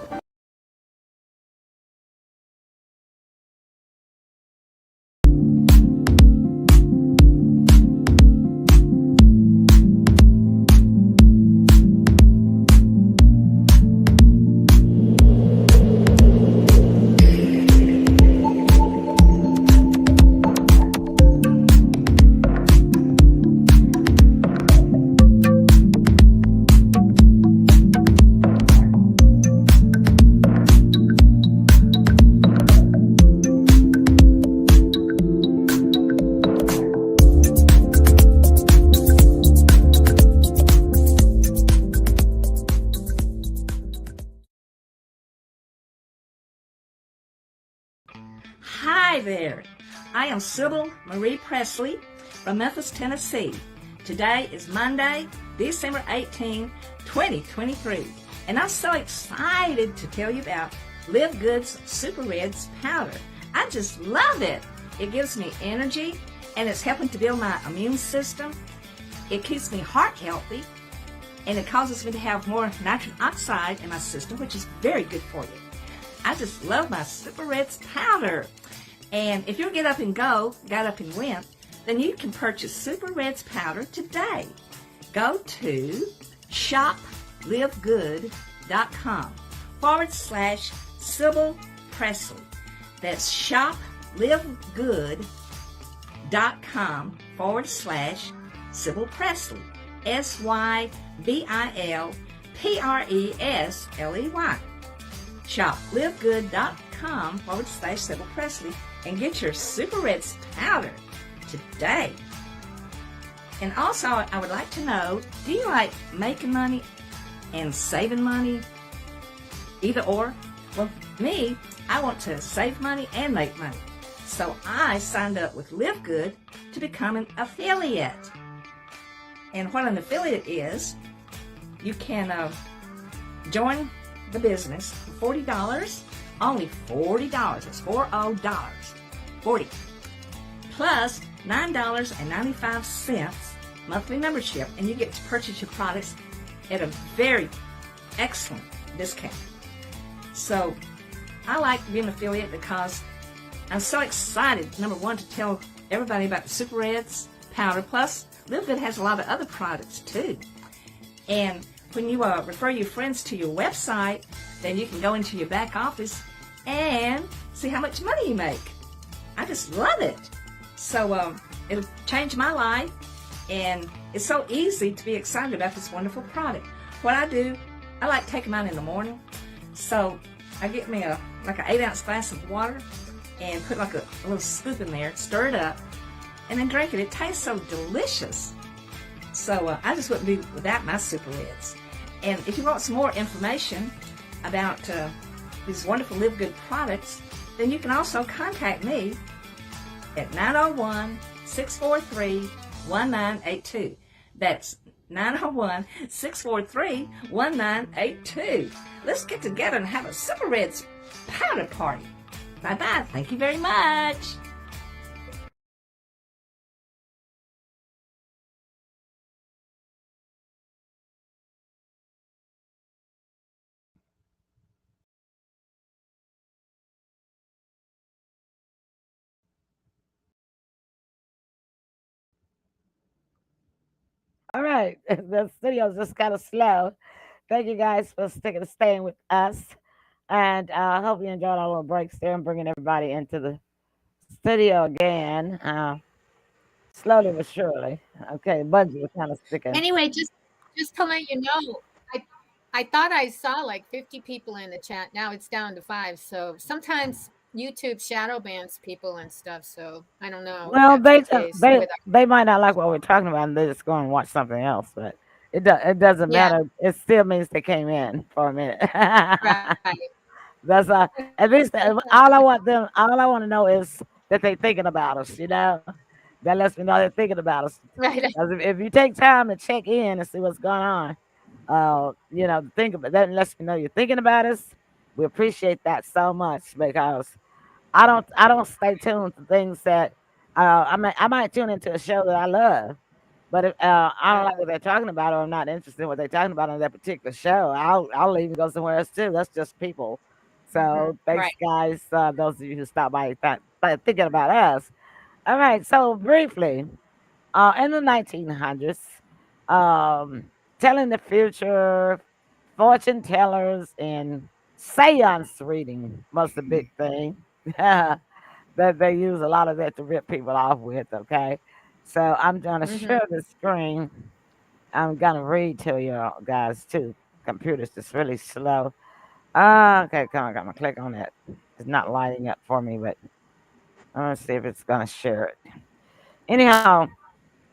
Hi there, I am Sybil Marie Presley from Memphis, Tennessee. Today is Monday, December 18, 2023, and I'm so excited to tell you about Live Good's Super Reds powder. I just love it. It gives me energy, and it's helping to build my immune system. It keeps me heart healthy, and it causes me to have more nitrogen oxide in my system, which is very good for you. I just love my Super Reds powder. And if you get up and go, got up and went, then you can purchase Super Reds powder today. Go to shoplivegood.com/Sybil Presley. That's shoplivegood.com/Sybil Presley. SYBILPRESLEY. shoplivegood.com/Sybil Presley and get your Super Reds powder today. And also, I would like to know, do you like making money and saving money? Either or? Well, me, I want to save money and make money. So I signed up with Live Good to become an affiliate. And what an affiliate is, you can join the business for $40, only $40. It's $40, 40, plus $9.95 monthly membership, and you get to purchase your products at a very excellent discount. So I like being an affiliate because I'm so excited, number one, to tell everybody about the Super Reds powder. Plus, Live Good has a lot of other products too. And when you refer your friends to your website, then you can go into your back office and see how much money you make. I just love it. So it'll change my life, and it's so easy to be excited about this wonderful product. What I do, I like to take them out in the morning. So I get me like an 8-ounce glass of water and put like a little scoop in there, stir it up, and then drink it. It tastes so delicious. So I just wouldn't be without my Super Reds. And if you want some more information about these wonderful Live Good products, then you can also contact me at 901-643-1982. That's 901-643-1982. Let's get together and have a Super Reds powder party. Bye-bye. Thank you very much. right. The studio's just kind of slow. Thank you guys for sticking, staying with us. And I hope you enjoyed our little breaks there and bringing everybody into the studio again. Slowly but surely. Okay, Bungie was kind of sticking. Anyway, just to let you know, I I thought I saw like 50 people in the chat. Now it's down to 5. So sometimes YouTube shadow bans people and stuff. So I don't know if Well, that's they the just, case with they might not like what we're talking about, and they just go and watch something else. But it doesn't yeah, matter. It still means they came in for a minute. right. That's at least all I want to know is that they thinking about us. That lets me know they're thinking about us. Right. 'Cause if you take time to check in and see what's going on, think about that lets me know you're thinking about us. We appreciate that so much because I don't stay tuned to things that I might tune into a show that I love, but if I don't like what they're talking about or I'm not interested in what they're talking about on that particular show, I'll even go somewhere else too. That's just people. So Right. thanks, guys. Those of you who stopped by thinking about us. All right. So briefly, in the 1900s, um, telling the future, fortune tellers, and seance reading was the big thing. That they use a lot of that to rip people off with. Okay, so I'm gonna Hmm. share the screen. I'm gonna read to you guys too. Computer's just really slow. Okay, come on, come on, click on it. It's not lighting up for me, but let's see if it's gonna share it. Anyhow,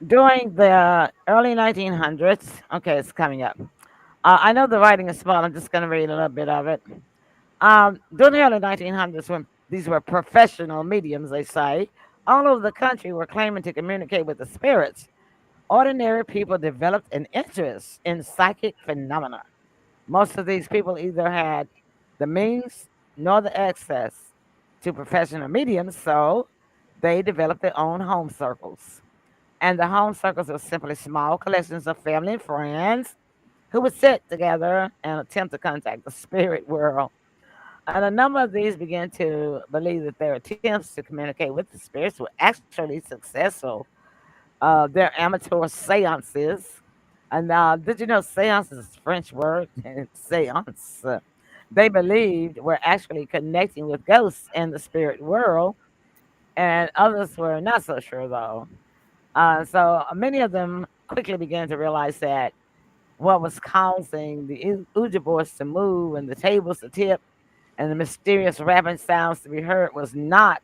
during the early 1900s, okay, it's coming up. I know the writing is small. I'm just gonna read a little bit of it. During the early 1900s, when these were professional mediums, they say, all over the country were claiming to communicate with the spirits. Ordinary people developed an interest in psychic phenomena. Most of these people either had the means nor the access to professional mediums, so they developed their own home circles. And the home circles were simply small collections of family and friends who would sit together and attempt to contact the spirit world. And a number of these began to believe that their attempts to communicate with the spirits were actually successful. Their amateur seances, and did you know seance is a French word? Seance. They believed were actually connecting with ghosts in the spirit world, and others were not so sure though. So many of them quickly began to realize that what was causing the Ouija boards to move and the tables to tip and the mysterious rapping sounds to be heard was not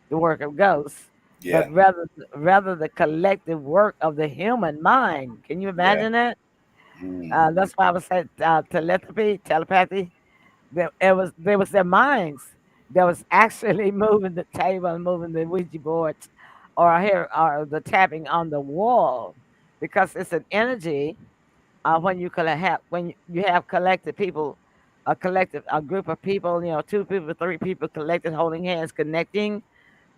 the work of ghosts, but Yeah, rather the collective work of the human mind. Can you yeah. imagine that? Hmm. That's why I was saying telepathy. There was their minds that was actually moving the table and moving the Ouija boards, or here or the tapping on the wall, because it's an energy when you have collected people, a group of people, 2 people, 3 people collected, holding hands, connecting,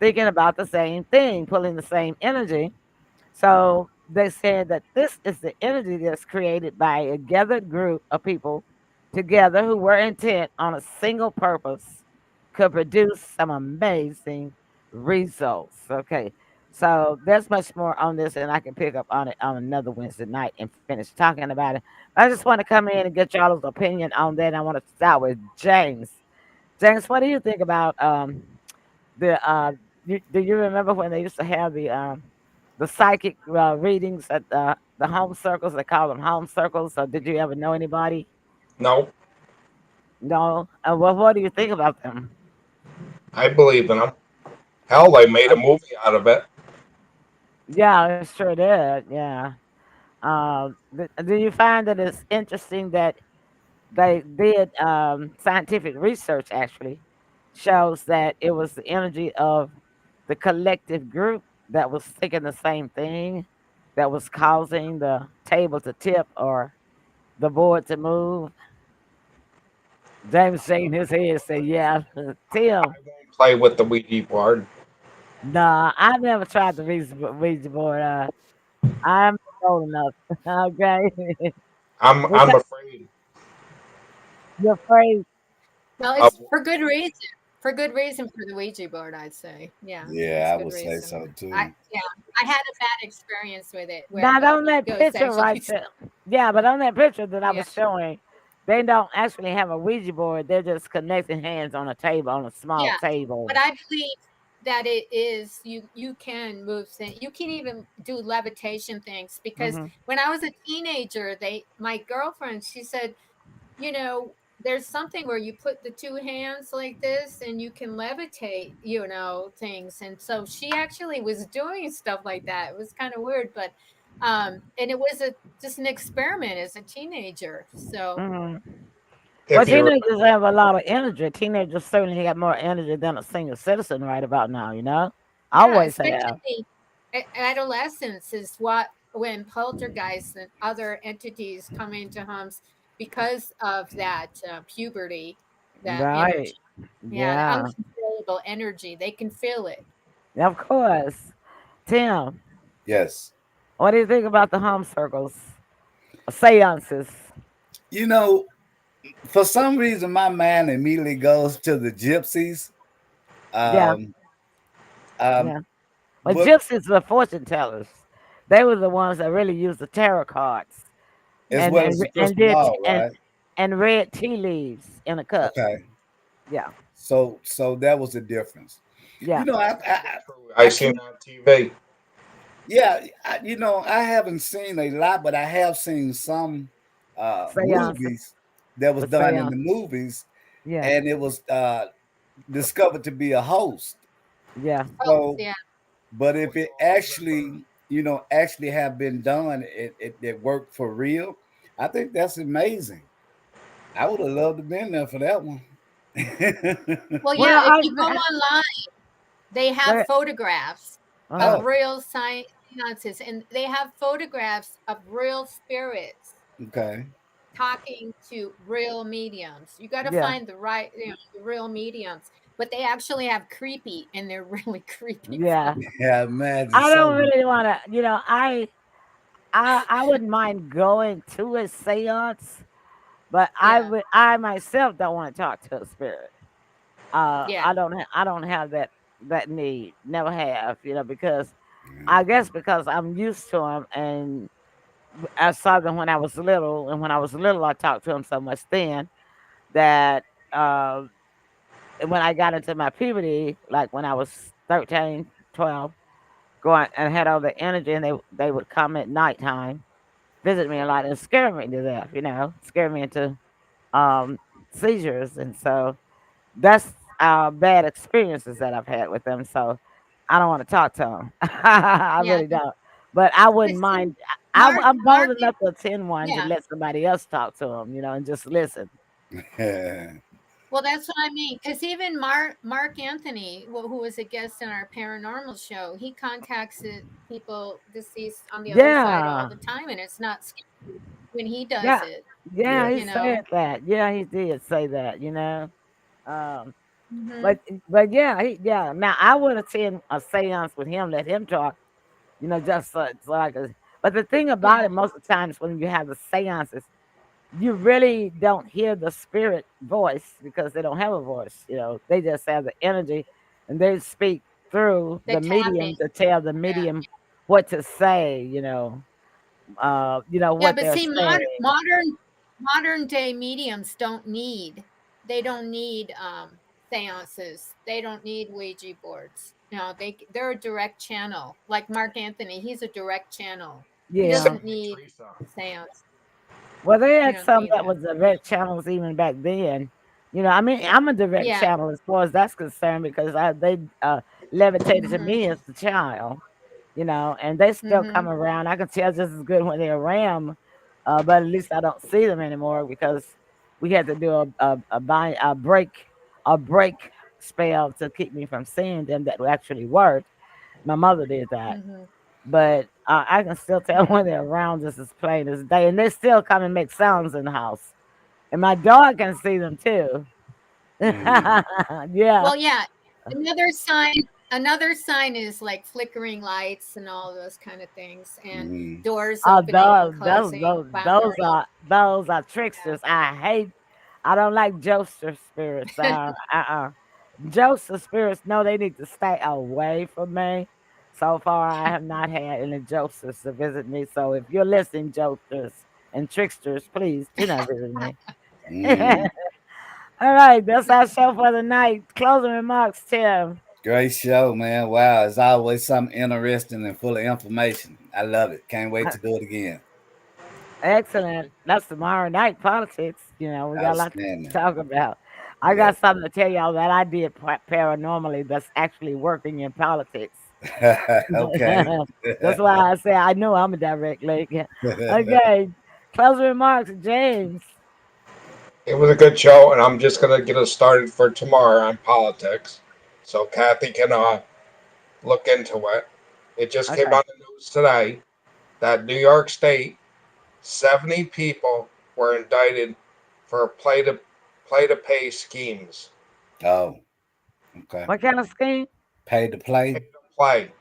thinking about the same thing, pulling the same energy. So they said that this is the energy that's created by a gathered group of people together who were intent on a single purpose could produce some amazing results. Okay. So there's much more on this, and I can pick up on it on another Wednesday night and finish talking about it. I just want to come in and get y'all's opinion on that. I want to start with James. James, what do you think about the do you remember when they used to have the psychic readings at the home circles? They call them home circles. So did you ever know anybody? No, No. Well, what do you think about them? I believe in them. Hell, they made a Uh, movie out of it. yeah, it sure did. Yeah. Do you find that it's interesting that they did scientific research actually shows that it was the energy of the collective group that was thinking the same thing that was causing the table to tip or the board to move. James shaking his head said, yeah. Tim, Play with the Ouija board. nah, I never tried the Ouija board. I'm old enough. Okay. I'm Because afraid you're afraid. Well, of. it's for good reason. For good reason for the Ouija board, I'd say. Yeah, Yeah, it's I good would say reason. so too. Yeah, I had a bad experience with it where Not the on that ghost picture actually right there. Yeah, but on that picture that I yeah. was showing, they don't actually have a Ouija board. They're just connecting hands on a table, on a small Yeah, but table. I believe that it is you can move things. You can even do levitation things because Hmm. when I was a teenager, they my girlfriend she said, you know, there's something where you put the two hands like this and you can levitate, you know, things. And so she actually was doing stuff like that. It was kind of weird, but and it was a just an experiment as a teenager. So Hmm. Well, If you teenagers remember, have a lot of energy. Teenagers certainly got more energy than a senior citizen right about now, you know? yeah, Always have. especially adolescence is what when poltergeists and other entities come into homes because of that puberty, that Right. energy. Yeah, the Yeah. uncontrollable energy. They can feel it. Of course. Tim, Yes. what do you think about the home circles? Seances. You know, for some reason, my mind immediately goes to the gypsies. Yeah. Um, um, Yeah. Well, but gypsies were fortune tellers. They were the ones that really used the tarot cards as and well and as the and crystal did ball, right? and read tea leaves in a cup. Okay. Yeah. So that was the difference. Yeah. You know, very true. I I seen keep that on TV. yeah, I haven't seen a lot, but I have seen some Seances movies that was with done in the seance. movies, Yeah. and it was discovered to be a host. Yeah. Oh, So, yeah. but if What's it all those that for? actually, actually have been done, it worked for real. I think that's amazing. I would have loved to been there for that one. Well, Well, yeah, if you go online, they have there, photographs of uh, Oh, real seances, and they have photographs of real spirits okay. talking to real mediums. You got to yeah. find the right, you know, the real mediums, but they actually have creepy, and they're really creepy Yeah. photos. Yeah, imagine I don't so. really want to, I wouldn't mind going to a seance, but Yeah, I myself don't want to talk to a spirit. yeah. I don't have that need. Never have, because I guess because I'm used to them, and I saw them when I was little, and when I was little, I talked to them so much then that uh, when I got into my puberty, like when I was 13, 12, going and had all the energy, and they would come at nighttime, visit me a lot, and scare me to death, scare me into um, seizures, and so that's bad experiences that I've had with them. So I don't want to talk to them. I Yeah. really don't. But I But wouldn't see, mind. Mark, I'm bold Mark, enough to attend ones and yeah. let somebody else talk to them, and just listen. Yeah. Well, that's what I mean. Because even Mark Anthony, who was a guest in our paranormal show, he contacts people deceased on the other side all Yeah, the time, and it's not scary when he does yeah, it. yeah. He You Yes. said know. that. Yeah, he did say that. Um, Hmm. but yeah, yeah. Now I would attend a séance with him, let him talk. Just so I could. But the thing about Yeah. it, most of the times when you have the seances, you really don't hear the spirit voice because they don't have a voice. They just have the energy, and they speak through The the tapping. medium to tell the Yeah. medium what to say. Yeah, what but they're see, saying. modern day mediums don't need they don't need seances. They don't need Ouija boards. No, they're a direct channel. Like Mark Anthony, he's a direct channel. He Yeah. doesn't Same like need Teresa. a seance. Well, they You had don't some need that that. was direct channels even back then. I mean, I'm a direct Yeah. channel as far as that's concerned because they levitated to Mhm. me as a child. And they still come Mhm. around. I can tell just as good when they're around, but at least I don't see them anymore because we had to do a break spell to keep me from seeing them that actually worked. My mother did that, Mhm. but I can still tell Yeah. when they're around just as plain as day, and they still come and make sounds in the house, and my dog can see them too. Mm, Yeah. Well, yeah. Another sign another sign is like flickering lights and all those kind of things and mm, doors Oh, opening and closing, vibrating. those are tricksters. I don't like jokester spirits. Jokester spirits know they need to stay away from me. So far, I have not had any jokesters to visit me. So if you're listening, jokesters and tricksters, please do not visit me. Mm, All right, that's our show for the night. Closing remarks, Tim. great show, man. Wow, it's always something interesting and full of information. I love it. Can't wait to do it again. Excellent. That's tomorrow night politics. We got a lot to Outstanding. talk about. I Yeah. got something to tell y'all that I did paranormally that's actually working in politics. Okay. That's why I say I know I'm a direct link. Okay. Closing remarks, James. It was a good show, and I'm just gonna get us started for tomorrow on politics, so Kathy can look into it. It just came Okay. on the news today that New York State 70 people were indicted for play to pay schemes. Oh, okay. What kind of scheme? Pay to Pay play. to play.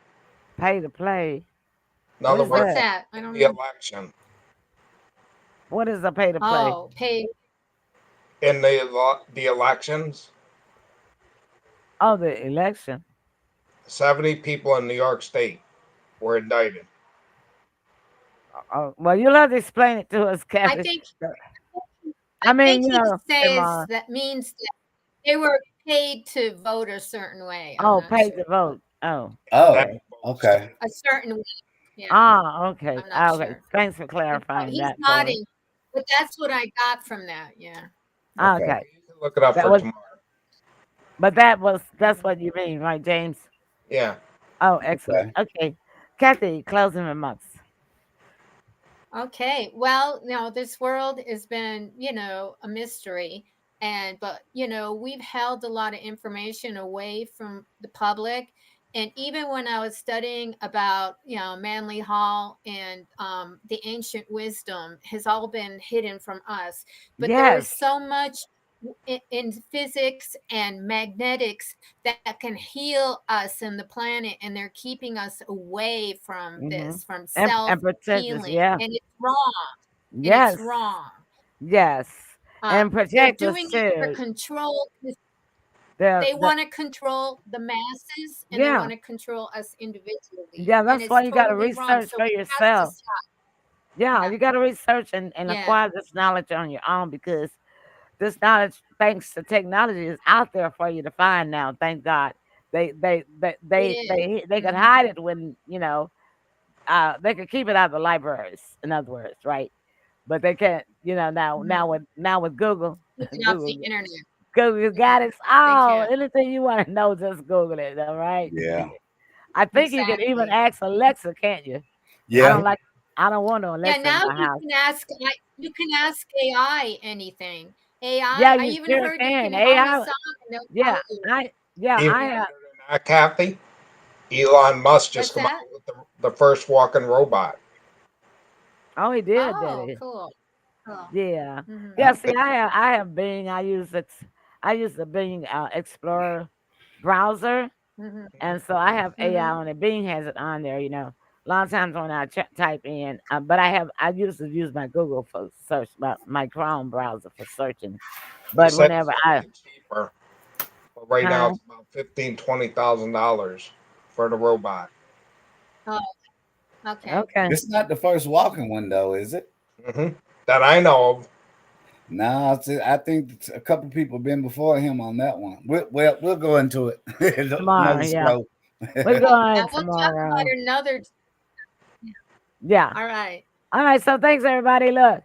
Pay to play. In What other is What's words, that? that? I in don't the know. election, What is a pay to play? Oh, pay. in the elections, Oh, the election. 70 people in New York State were indicted. Oh, well, you'll have to explain it to us, I Kathy. think I I mean, think he says Tamar. that means that they were paid to vote a certain way. I'm Oh, not pay sure. to vote. Oh, Oh, okay. That votes. okay. A certain way. Yeah, Okay. I'm not Okay. sure. Thanks for Oh, clarifying he's that for me. nodding, but that's what I got from that. Yeah. Okay. Okay. You can look it up That for was, tomorrow. but that's what you mean, right, James? Yeah. Oh, excellent. Okay. Okay. Kathy, closing remarks. Okay. Well, this world has been, a mystery. But, we've held a lot of information away from the public. And even when I was studying about, Manly Hall and the ancient wisdom has all been hidden from us. But there is Yes. so much in physics and magnetics that can heal us and the planet, and they're keeping us away from Hmm. this, from And self protect us. healing, Yeah. and it's wrong, and it's Yes. wrong. Yes. And They're protect us doing it for too. control. The They the want to control the masses, and they yeah. want to control us individually, Yeah, and that's it's why you gotta totally wrong. research So for it has to yourself. stop. Yeah, Yeah, you gotta research and yeah, acquire this knowledge on your own because this knowledge, thanks to technology, is out there for you to find now. Thank God. it They is. could Hmm. hide it when they could keep it out of the libraries. In other words, right? But they can't. Hmm. Now with Google, Keep it off the Google internet. Google Yeah, got it they all. can. Anything you want to know, just Google it. All right. Yeah. I think you can even Exactly. ask Alexa, can't you? I Yeah. don't like. I don't want no Yeah, Alexa in now my you house. can ask you can ask AI anything. AI, Yeah, I you even sure heard you can. can hum a AI. song and they'll tell Yeah, you. I Even have. better than that, Kathy, Elon Musk just What's come out that? with the first walking robot. Oh, he did Oh, he? cool. Cool. Yeah, Hmm. yeah. Okay. See, I have Bing. I use the Bing Explorer browser, Hmm. and so I have AI Hmm. on it. Bing has it on there. A lot of times when I type in, but I used to use my Google for search, my Chrome browser for searching. They But said it's whenever going to I, get cheaper, but right now huh? it's about $20,000 for the robot. Oh, okay. Okay, It's not the first walking one though, is it? Hmm. That I know of. No, I think a couple people been before him on that one. We'll go into it tomorrow. another Yeah, show. we're Oh, yeah, going we'll talk about tomorrow. it another. Yeah. All right. All right. So thanks everybody. Look,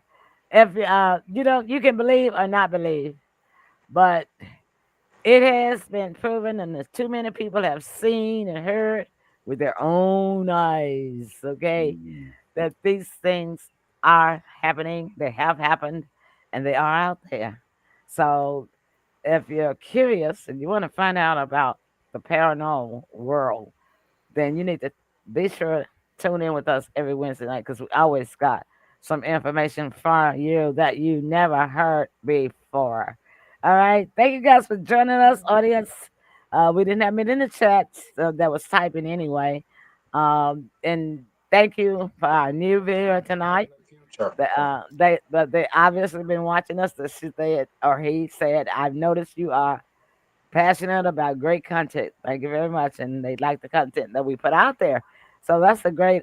if you can believe or not believe, but it has been proven, and there's too many people have seen and heard with their own eyes. Okay, Mm, that these things are happening. They have happened, and they are out there. So if you're curious and you want to find out about the paranormal world, then you need to be sure to tune in with us every Wednesday night because we always got some information for you that you never heard before. All right. Thank you guys for joining us, audience. We didn't have it in the chat that was typing anyway. And thank you for our new viewer tonight. In the future. They obviously been watching us. She said, or he said, I've noticed you are passionate about great content. Thank you very much. And they like the content that we put out there. So that's a great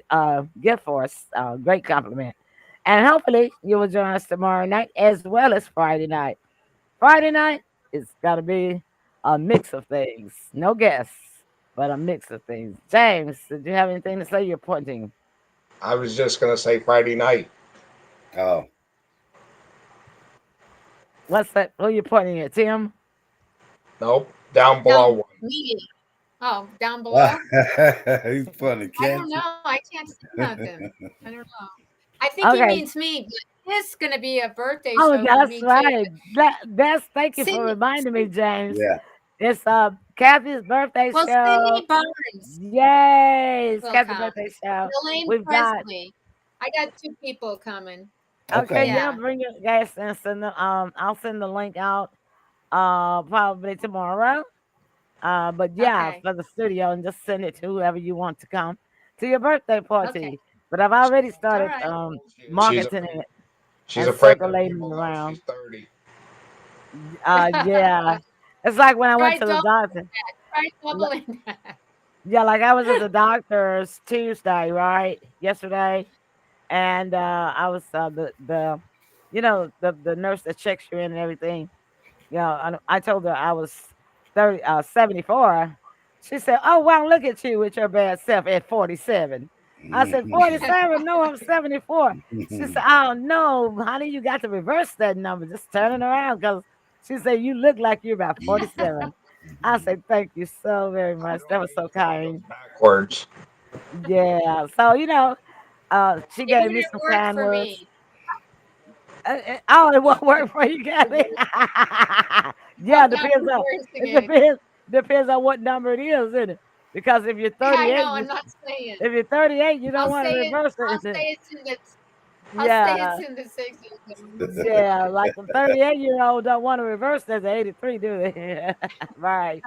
gift for us. Great compliment. And hopefully you will join us tomorrow night as well as Friday night. Friday night is got to be a mix of things. No guests, but a mix of things. James, did you have anything to say? You're pointing. I was just gonna say Friday night. Oh, What's that? Who you pointing at, Tim? Nope, down below Down one. me. Oh, down below. he's funny, I don't can't you? know. I can't see nothing. I don't know. I think he Okay. means me, but it's going to be a birthday Oh, show for that's me too. right. That's thank you for Sydney, reminding me, James. Yeah. It's Kathy's birthday well, show. Sydney Barnes Yay! It's will Kathy's come. birthday show. Elaine We've got Presley. I got two people coming. okay, Okay. yeah, Yeah. bring your guests and send the I'll send the link out probably tomorrow. But yeah, Okay. for the studio and just send it to whoever you want to come to your birthday Okay. party. But I've She's already All started right. she's marketing afraid. it She's and afraid that circulating it people know around. she's 30. Yeah. It's like when I went Try to the double doctor. that. Try doubling that. Yeah, like I was at the doctor's Tuesday, right? Yesterday. And I was the the nurse that checks you in and everything. I told her I was 74. She said, "Oh wow, look at you with your bad self at 47." I said, 47? No, I'm 74. She said, "Oh no, honey, you got to reverse that number. Just turn it around because she said you look like you're about 47." I said, "Thank you so very I much. That don't was need so to look kind." backwards. Yeah. So she It gave me wouldn't some work kind for words. me. Oh, it won't work for you, Kathy. Yeah, I'm not depends on reversing it it. depends on what number it is, isn't it? Because if you're Yeah, I 38, know. I'm not saying. if you're 38, you don't I'll want to say it. reverse I'll it. say it's in the. I'll say it's Yeah, in the 60s. yeah, like the 38-year-old don't want to reverse as an 83, do they? Right.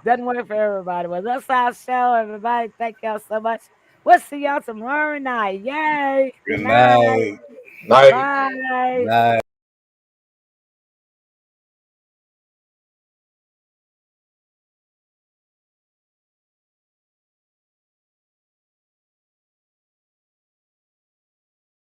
Doesn't work for everybody. Well, that's our show, everybody. Thank y'all so much. We'll see y'all tomorrow night. Yay. Good Good night. night. Night. Right. Bye. Night.